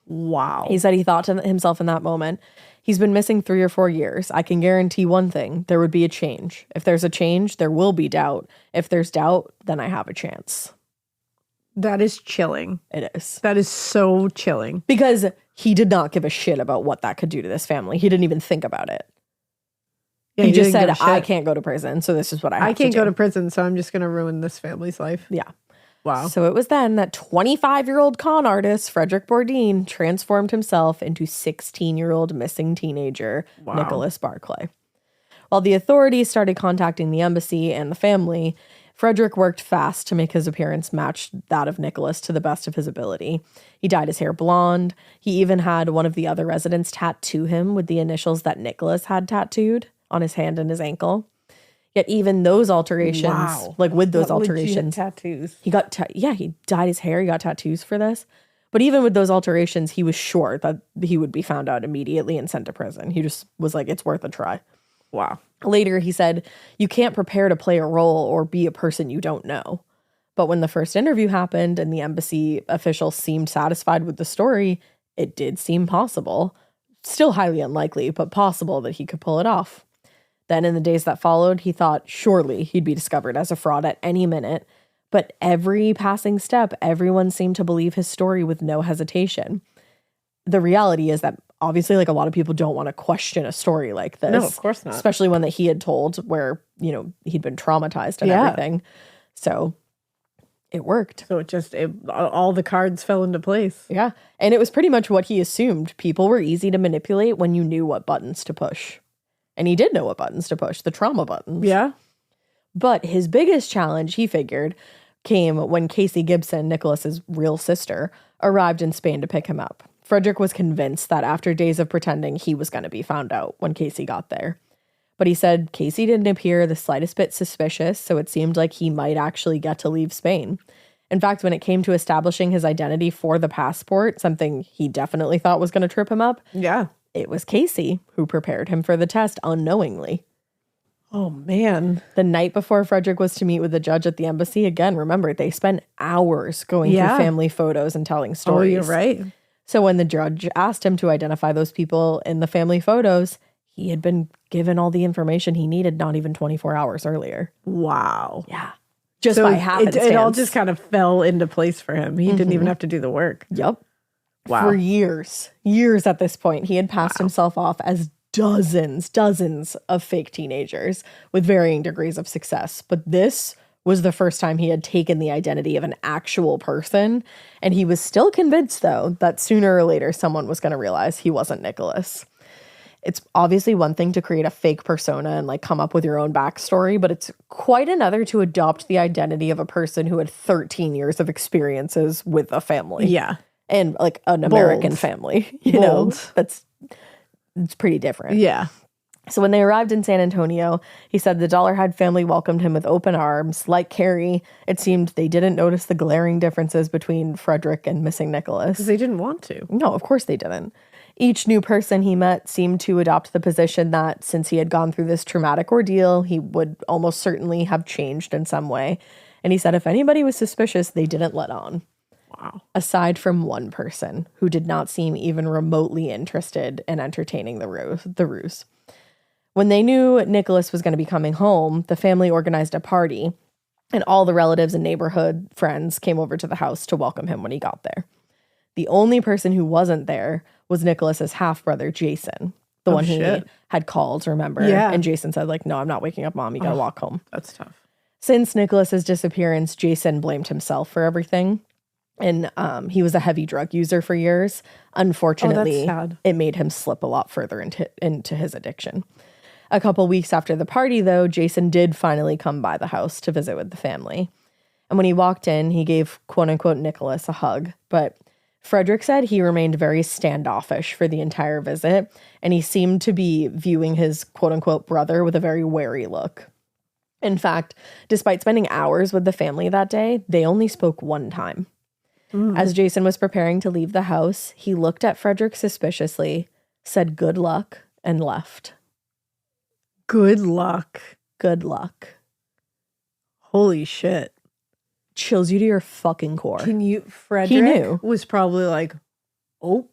Wow. He said he thought to himself in that moment, he's been missing 3 or 4 years. I can guarantee one thing, there would be a change. If there's a change, there will be doubt. If there's doubt, then I have a chance. That is chilling. It is. That is so chilling. Because he did not give a shit about what that could do to this family. He didn't even think about it. Yeah, he just said, I can't go to prison, so this is what I have to do. I can't go to prison, so I'm just going to ruin this family's life. Yeah. Wow. So it was then that 25-year-old con artist, Frederick Bourdin, transformed himself into 16-year-old missing teenager, Nicholas Barclay. While the authorities started contacting the embassy and the family, Frederick worked fast to make his appearance match that of Nicholas to the best of his ability. He dyed his hair blonde. He even had one of the other residents tattoo him with the initials that Nicholas had tattooed on his hand and his ankle. Yet even those alterations, like with those alterations, tattoos. He got, he dyed his hair. He got tattoos for this. But even with those alterations, he was sure that he would be found out immediately and sent to prison. He just was like, it's worth a try. Wow. Later, he said, you can't prepare to play a role or be a person you don't know. But when the first interview happened and the embassy official seemed satisfied with the story, it did seem possible. Still highly unlikely, but possible that he could pull it off. Then in the days that followed, he thought surely he'd be discovered as a fraud at any minute. But every passing step, everyone seemed to believe his story with no hesitation. The reality is that obviously, like, a lot of people don't want to question a story like this. No, of course not. Especially one that he had told where, you know, he'd been traumatized and everything. So it worked. So all the cards fell into place. Yeah. And it was pretty much what he assumed. People were easy to manipulate when you knew what buttons to push. And he did know what buttons to push, the trauma buttons. Yeah. But his biggest challenge, he figured, came when Casey Gibson, Nicholas's real sister, arrived in Spain to pick him up. Frederick was convinced that after days of pretending, he was going to be found out when Casey got there. But he said Casey didn't appear the slightest bit suspicious, so it seemed like he might actually get to leave Spain. In fact, when it came to establishing his identity for the passport, something he definitely thought was going to trip him up, it was Casey who prepared him for the test unknowingly. Oh, man. The night before Frederick was to meet with the judge at the embassy, again, remember, they spent hours going through family photos and telling stories. Oh, you're right. So when the judge asked him to identify those people in the family photos, he had been given all the information he needed not even 24 hours earlier. Wow. Yeah. Just by happenstance. It all just kind of fell into place for him. He didn't even have to do the work. Yep. Wow. For years at this point, he had passed himself off as dozens of fake teenagers with varying degrees of success. But this was the first time he had taken the identity of an actual person. And he was still convinced, though, that sooner or later someone was going to realize he wasn't Nicholas. It's obviously one thing to create a fake persona and like come up with your own backstory, but it's quite another to adopt the identity of a person who had 13 years of experiences with a family. Yeah. And like an American family, you know, it's pretty different. Yeah. So when they arrived in San Antonio, he said the Dollarhead family welcomed him with open arms. Like Carrie, it seemed they didn't notice the glaring differences between Frederick and missing Nicholas. Because they didn't want to. No, of course they didn't. Each new person he met seemed to adopt the position that since he had gone through this traumatic ordeal, he would almost certainly have changed in some way. And he said if anybody was suspicious, they didn't let on. Wow. Aside from one person who did not seem even remotely interested in entertaining the ruse. When they knew Nicholas was going to be coming home, the family organized a party, and all the relatives and neighborhood friends came over to the house to welcome him when he got there. The only person who wasn't there was Nicholas's half-brother, Jason, the one he had called, remember? Yeah. And Jason said, like, no, I'm not waking up Mom. You got to walk home. That's tough. Since Nicholas's disappearance, Jason blamed himself for everything. And he was a heavy drug user for years. Unfortunately, it made him slip a lot further into his addiction. A couple weeks after the party, though, Jason did finally come by the house to visit with the family. And when he walked in, he gave, quote-unquote, Nicholas a hug. But Frederick said he remained very standoffish for the entire visit, and he seemed to be viewing his quote-unquote brother with a very wary look. In fact, despite spending hours with the family that day, they only spoke one time. As Jason was preparing to leave the house, he looked at Frederick suspiciously, said good luck, and left. Good luck. Good luck. Holy shit. Chills you to your fucking core. Frederick He knew. was probably like, oh,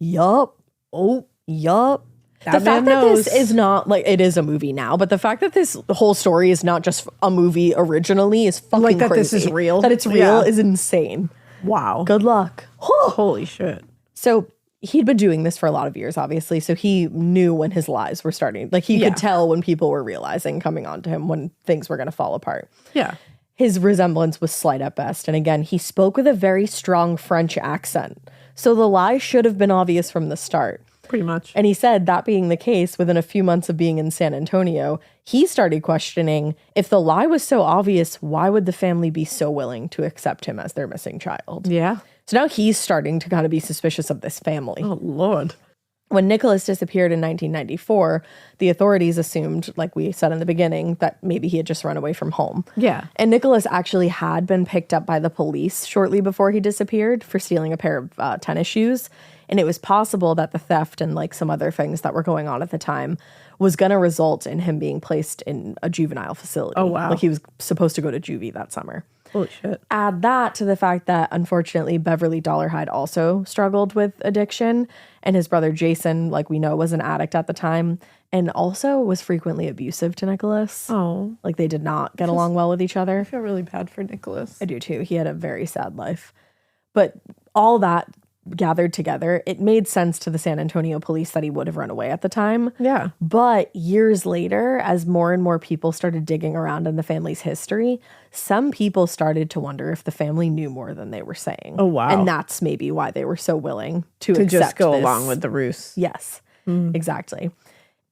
Yup. oh, Yup. that The man fact that knows. this is not, like, it is a movie now, but the fact that this whole story is not just a movie originally is fucking Like that crazy. this is real? That it's real Yeah. is insane. Wow. Good luck. Holy shit. So he'd been doing this for a lot of years, obviously. So he knew when his lies were starting. Like, he could tell when people were realizing coming on to him when things were going to fall apart. Yeah. His resemblance was slight at best. And again, he spoke with a very strong French accent. So the lie should have been obvious from the start. Pretty much. And he said that being the case, within a few months of being in San Antonio, he started questioning if the lie was so obvious, why would the family be so willing to accept him as their missing child? Yeah. So now he's starting to kind of be suspicious of this family. Oh, Lord. When Nicholas disappeared in 1994, the authorities assumed, like we said in the beginning, that maybe he had just run away from home. Yeah. And Nicholas actually had been picked up by the police shortly before he disappeared for stealing a pair of tennis shoes. And it was possible that the theft and like some other things that were going on at the time was going to result in him being placed in a juvenile facility. Oh, wow. Like he was supposed to go to juvie that summer. Holy shit. Add that to the fact that, unfortunately, Beverly Dollarhide also struggled with addiction, and his brother Jason, like we know, was an addict at the time, and also was frequently abusive to Nicholas. Oh. Like, they did not get along well with each other. I feel really bad for Nicholas. I do too. He had a very sad life. But all that gathered together, it made sense to the San Antonio police that he would have run away at the time. Yeah. But years later, as more and more people started digging around in the family's history, some people started to wonder if the family knew more than they were saying. Oh, wow. And that's maybe why they were so willing to accept just go this. along with the ruse. Yes, exactly.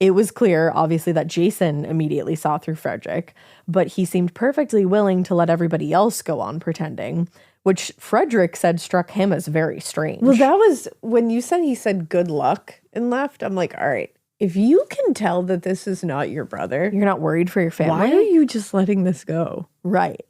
It was clear, obviously, that Jason immediately saw through Frederick, but he seemed perfectly willing to let everybody else go on pretending, which Frederick said struck him as very strange. Well, that was when you said he said good luck and left. I'm like, all right, if you can tell that this is not your brother, You're not worried for your family? why are you just letting this go? Right.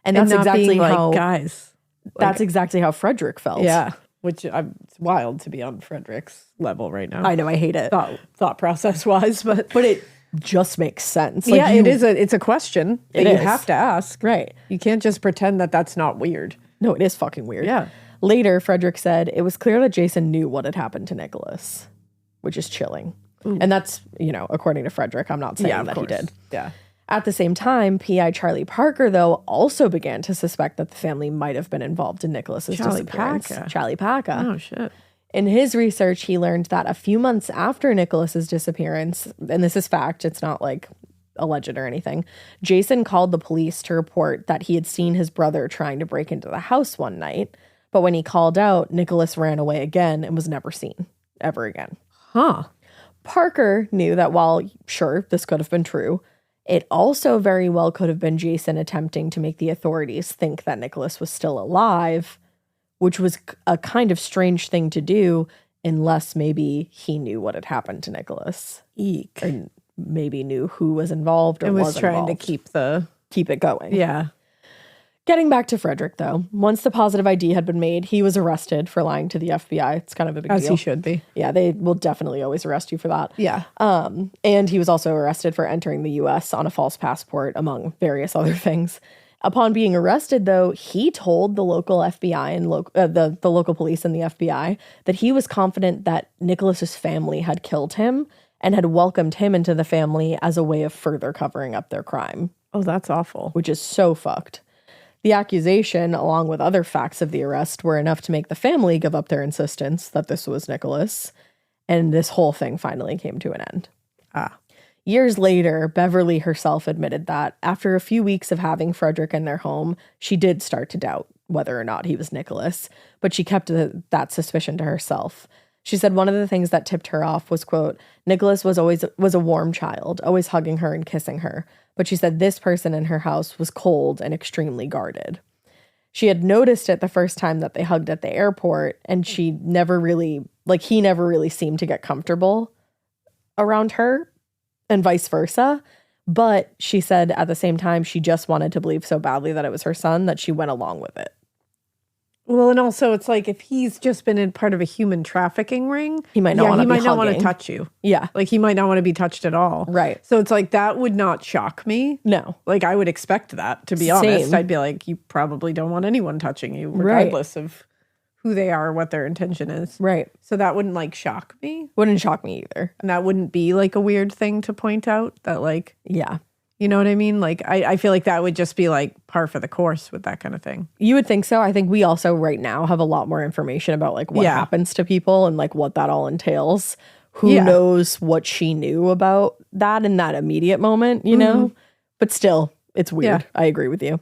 And that's not exactly being like, how guys. that's exactly how Frederick felt. Yeah. Which it's wild to be on Frederick's level right now. I know, I hate it. Thought process wise, but But it just makes sense. yeah, it's a question that It you is. have to ask. Right. You can't just pretend that that's not weird. No, it is fucking weird. Yeah. Later, Frederick said it was clear that Jason knew what had happened to Nicholas, which is chilling. And that's, according to Frederick, I'm not saying that he did. Yeah. At the same time, PI Charlie Parker, though, also began to suspect that the family might have been involved in Nicholas's Charlie disappearance. Parker. Charlie Parker. Oh shit. In his research, he learned that a few months after Nicholas's disappearance, and this is fact, it's not like alleged or anything, Jason called the police to report that he had seen his brother trying to break into the house one night. But when he called out, Nicholas ran away again and was never seen ever again. Huh. Parker knew that while, sure, this could have been true, it also very well could have been Jason attempting to make the authorities think that Nicholas was still alive, which was a kind of strange thing to do unless maybe he knew what had happened to Nicholas. Eek. Or maybe knew who was involved or It was was trying involved. to keep it going. Yeah. Getting back to Frederick, though, once the positive ID had been made, he was arrested for lying to the FBI. It's kind of a big As deal. he should be. Yeah, they will definitely always arrest you for that. Yeah. And he was also arrested for entering the U.S. on a false passport, among various other things. Upon being arrested, though, he told the local FBI and the local police and the FBI that he was confident that Nicholas's family had killed him and had welcomed him into the family as a way of further covering up their crime, Oh, that's awful. which is so fucked. The accusation, along with other facts of the arrest, were enough to make the family give up their insistence that this was Nicholas, and this whole thing finally came to an end. Years later, Beverly herself admitted that after a few weeks of having Frederick in their home, she did start to doubt whether or not he was Nicholas, but she kept that suspicion to herself. She said one of the things that tipped her off was, quote, Nicholas was a warm child, always hugging her and kissing her. But she said this person in her house was cold and extremely guarded. She had noticed it the first time that they hugged at the airport, and she never really, like, he never really seemed to get comfortable around her, and vice versa. But she said at the same time, she just wanted to believe so badly that it was her son that she went along with it. Well, and also it's like if he's just been in part of a human trafficking ring, He might not want to be he might not want to hugging. touch you. Yeah. Like he might not want to be touched at all. Right. So it's like that would not shock me. No. Like I would expect that, to be Same. honest. I'd be like, you probably don't want anyone touching you, regardless of who they are or what their intention is. Right. So that wouldn't like shock me. Wouldn't shock me either. And that wouldn't be like a weird thing to point out that like, Yeah. you know what I mean? Like I feel like that would just be like par for the course with that kind of thing. You would think so. I think we also right now have a lot more information about like what happens to people and like what that all entails. Who knows what she knew about that in that immediate moment, you know? But still, it's weird. Yeah. I agree with you.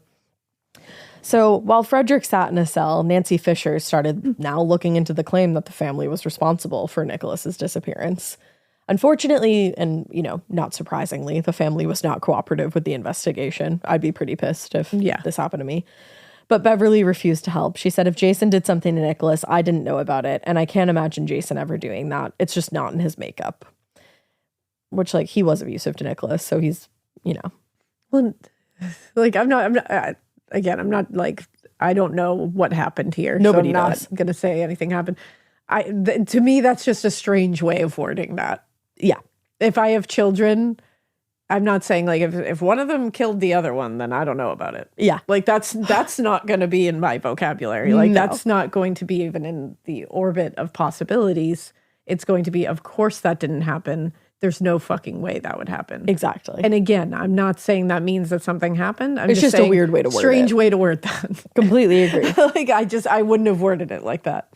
So while Frederick sat in a cell, Nancy Fisher started now looking into the claim that the family was responsible for Nicholas's disappearance. Unfortunately, and, you know, not surprisingly, the family was not cooperative with the investigation. I'd be pretty pissed if this happened to me. But Beverly refused to help. She said if Jason did something to Nicholas, I didn't know about it. And I can't imagine Jason ever doing that. It's just not in his makeup. Which, like, he was abusive to Nicholas. So he's, you know. Well, like, I'm not like, I don't know what happened here. Nobody so I'm does. not going to say anything happened. To me, that's just a strange way of wording that. Yeah. If I have children, I'm not saying like if one of them killed the other one, then I don't know about it. Yeah. Like that's not going to be in my vocabulary. Like No. that's not going to be even in the orbit of possibilities. It's going to be, of course that didn't happen. There's no fucking way that would happen. Exactly. And again, I'm not saying that means that something happened. I'm It's just a saying weird way to word strange it. way to word that. Completely agree. Like I wouldn't have worded it like that.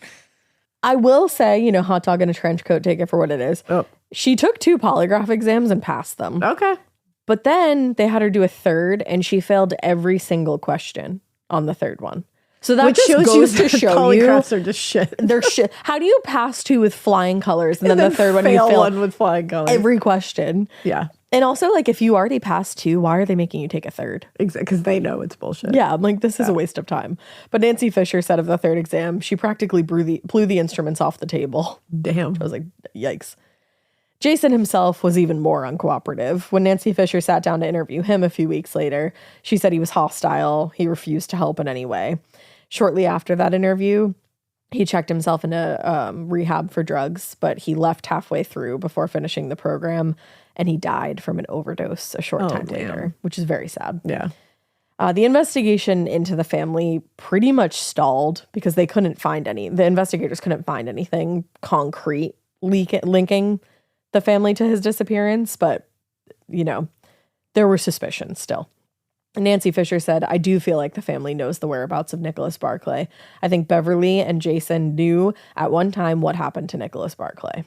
I will say, you know, hot dog in a trench coat, take it for what it is. Oh. She took 2 polygraph exams and passed them. Okay. But then they had her do a third, and she failed every single question on the third one. So that Which just shows goes you to that show you polygraphs are just shit. they're shit. How do you pass 2 with flying colors, and then the third one you fail fail one with flying colors? every question? Yeah. And also, like, if you already passed 2, why are they making you take a third? Exactly, because they know it's bullshit. Yeah, I'm like, this is a waste of time. But Nancy Fisher said of the third exam, she practically blew the instruments off the table. Damn. I was like, yikes. Jason himself was even more uncooperative. When Nancy Fisher sat down to interview him a few weeks later, she said he was hostile. He refused to help in any way. Shortly after that interview, he checked himself into rehab for drugs, but he left halfway through before finishing the program, and he died from an overdose a short time later, which is very sad. Yeah. The investigation into the family pretty much stalled because the investigators couldn't find anything concrete linking the family to his disappearance, but, you know, there were suspicions still. Nancy Fisher said, I do feel like the family knows the whereabouts of Nicholas Barclay. I think Beverly and Jason knew at one time what happened to Nicholas Barclay.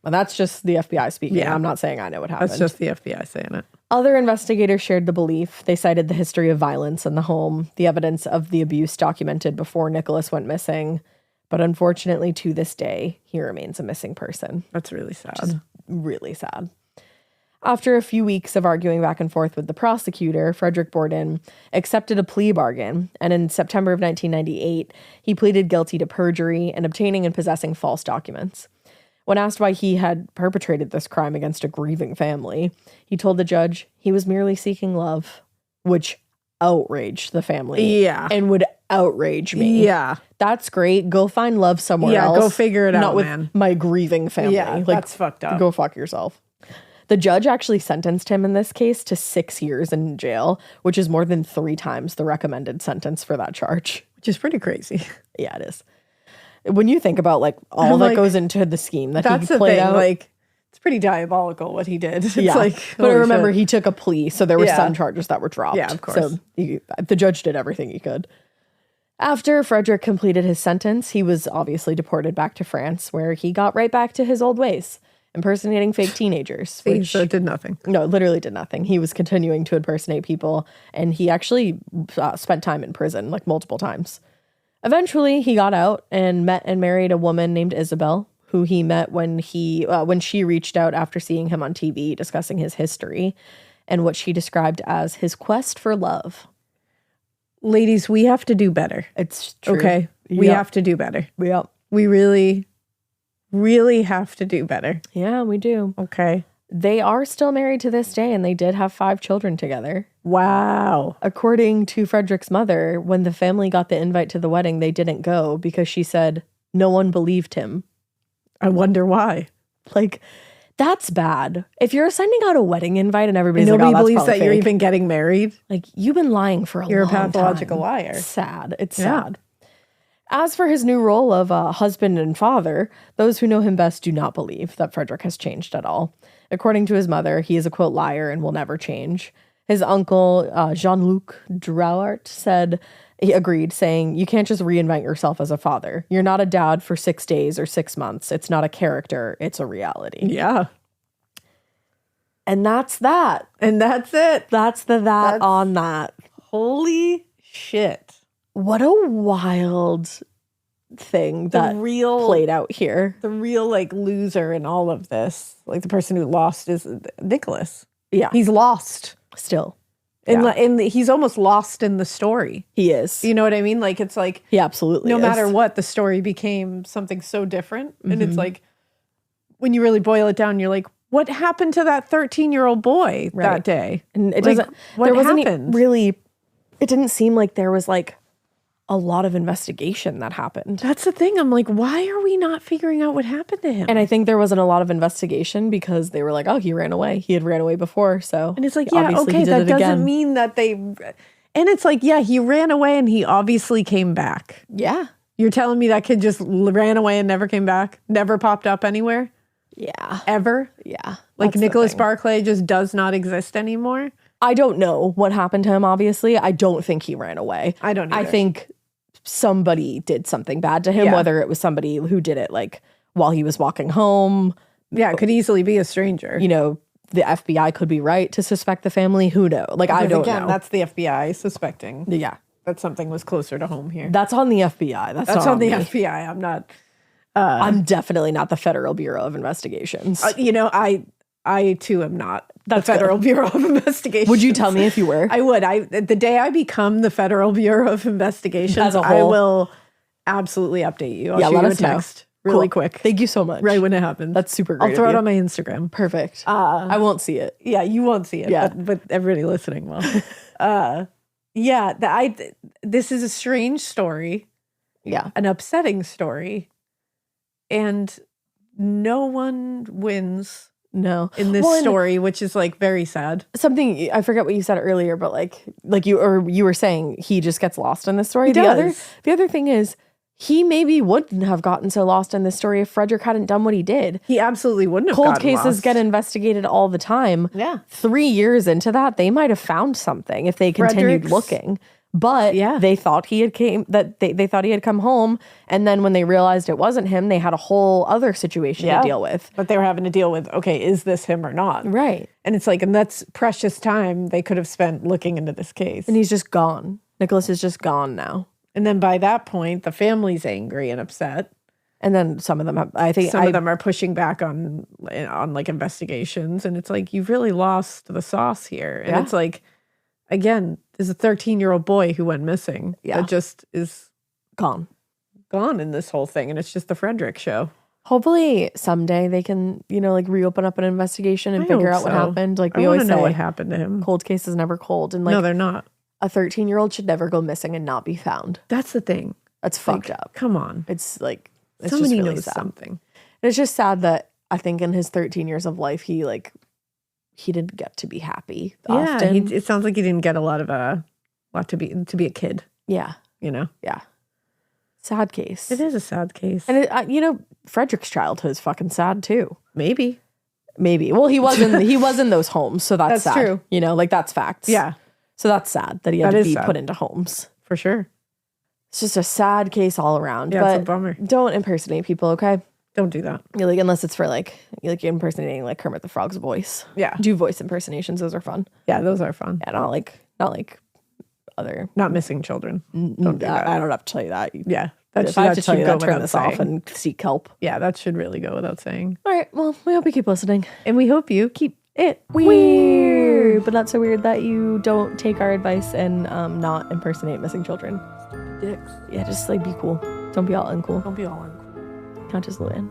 And that's just the FBI speaking. Yeah. I'm not saying I know what happened. That's just the FBI saying it. Other investigators shared the belief. They cited the history of violence in the home, the evidence of the abuse documented before Nicholas went missing. But unfortunately, to this day, he remains a missing person. That's really sad. Really sad. After a few weeks of arguing back and forth with the prosecutor, Frederick Bourdin accepted a plea bargain, and in September of 1998, he pleaded guilty to perjury and obtaining and possessing false documents. When asked why he had perpetrated this crime against a grieving family, he told the judge he was merely seeking love, which outraged the family. Yeah. And would outrage me. Yeah. That's great. Go find love somewhere else. Yeah, go figure it not out, with man. my grieving family. Yeah, that's fucked up. Go fuck yourself. The judge actually sentenced him in this case to 6 years in jail, which is more than 3 times the recommended sentence for that charge. Which is pretty crazy. Yeah, it is. When you think about like all that goes into the scheme that That's he the played thing. out, Like, it's pretty diabolical what he did. It's yeah. like, but holy remember, shit. he took a plea, so there were Yeah. some charges that were dropped. Yeah, of course. So the judge did everything he could. After Frederick completed his sentence, he was obviously deported back to France, where he got right back to his old ways, impersonating fake teenagers. So it did nothing. No, it literally did nothing. He was continuing to impersonate people, and he actually spent time in prison, like multiple times. Eventually, he got out and met and married a woman named Isabel, who he met when she reached out after seeing him on TV discussing his history and what she described as his quest for love. Ladies, we have to do better. It's true. Okay? We have to do better. Yep. We really, really have to do better. Yeah, we do. Okay. They are still married to this day, and they did have 5 children together. Wow. According to Frederick's mother, when the family got the invite to the wedding, they didn't go because she said no one believed him. I wonder why. Like, that's bad. If you're sending out a wedding invite and everybody's Nobody like, oh, believes that's that probably you're fake. even getting married. Like, you've been lying for a You're a long pathological time. liar. It's sad. It's Yeah. sad. As for his new role of husband and father, those who know him best do not believe that Frederick has changed at all. According to his mother, he is a, quote, liar and will never change. His uncle, Jean-Luc Drouart, he agreed, saying, you can't just reinvent yourself as a father. You're not a dad for 6 days or 6 months. It's not a character. It's a reality. Yeah. And that's that. And that's it. That's on that. Holy shit. What a wild thing that played out here. The real like loser in all of this, like the person who lost is Nicholas. Yeah. He's lost. Still. And he's almost lost in the story. He is. You know what I mean? Like it's like He absolutely no is. matter what, the story became something so different. And it's like when you really boil it down, you're like, what happened to that 13-year-old boy that day? And it Like, doesn't what there wasn't happened? really it didn't seem like there was like a lot of investigation that happened. That's the thing. I'm like, why are we not figuring out what happened to him? And I think there wasn't a lot of investigation because they were like, oh, he ran away. He had ran away before. So And it's like, yeah, obviously he okay, did that it doesn't again. mean that they. And it's like, yeah, he ran away and he obviously came back. Yeah. You're telling me that kid just ran away and never came back? Never popped up anywhere? Yeah. Ever? Yeah. Like That's the Nicholas thing. Barclay just does not exist anymore? I don't know what happened to him, obviously. I don't think he ran away. I don't I either. think somebody did something bad to him, Yeah. whether it was somebody who did it like while he was walking home. Yeah, it could easily be a stranger. You know, the FBI could be right to suspect the family. Who knows? Like, I don't know. That's the FBI suspecting Yeah. that something was closer to home here. That's on the FBI. That's That's not on the me. FBI. I'm not. I'm definitely not the Federal Bureau of Investigations. You know, I too am not the That's Federal Bureau of Investigation. Would you tell me if you were? I would. The day I become the Federal Bureau of Investigations, As a I whole? will absolutely update you. I'll Yeah, shoot let you a us know. text really Cool. quick. Thank you so much. Right when it happens. That's super great I'll throw of it you. on my Instagram. Perfect. I won't see it. Yeah, you won't see it. Yeah. But everybody listening will. This is a strange story, Yeah. an upsetting story, and no one wins No. in this Well, and story, which is like very sad. something I forget what you said earlier, but like you were saying he just gets lost in this story. He does. The other thing is he maybe wouldn't have gotten so lost in this story if Frederick hadn't done what he did. He absolutely wouldn't have Cold gotten cases lost. get investigated all the time. Yeah. 3 years into that, they might have found something if they continued Frederick's- looking. But Yeah. they thought he had they thought he had come home, and then when they realized it wasn't him, they had a whole other situation Yeah. to deal with. But they were having to deal with, okay, is this him or not? Right. And it's like, and that's precious time they could have spent looking into this case. And he's just gone. Nicholas is just gone now. And then by that point, the family's angry and upset. And then some of them have, I think Some of them are pushing back on like investigations, and it's like you've really lost the sauce here. And Yeah. it's like, again, there's a 13-year-old boy who went missing. Yeah. That just is gone. gone in this whole thing, and it's just the Frederick show. Hopefully someday they can, like reopen up an investigation and I figure hope out what so. happened. Like we I want always to know say, what happened to him. cold case is never cold. And like No, they're not. a 13-year-old should never go missing and not be found. That's the thing. That's fucked up. Come on. It's like, it's Somebody just really knows sad. something. And it's just sad that I think in his 13 years of life, he didn't get to be happy Yeah, often. it sounds like he didn't get a lot to be a kid, Yeah. you know? Yeah. Sad case. It is a sad case. And Frederick's childhood is fucking sad too. Maybe. Maybe. Well, he was in those homes, so that's That's sad. true. That's facts. Yeah, So that's sad that he had That to is be sad. put into homes. for sure. It's just a sad case all around. Yeah, but it's a bummer. don't impersonate people, okay? Don't do that. Unless it's for you're impersonating Kermit the Frog's voice. Yeah. Do voice impersonations; those are fun. Yeah, those are fun. Yeah, not like other. Not missing children. Don't do that. I don't have to tell you that. Yeah. If I have to tell you that, turn without this off saying. and seek help. Yeah, that should really go without saying. All right. Well, we hope you keep listening. And we hope you keep Weird, but not so weird that you don't take our advice and not impersonate missing children. Dicks. Yeah, just like be cool. Don't be all uncool. Don't be all uncool. Countess Luann.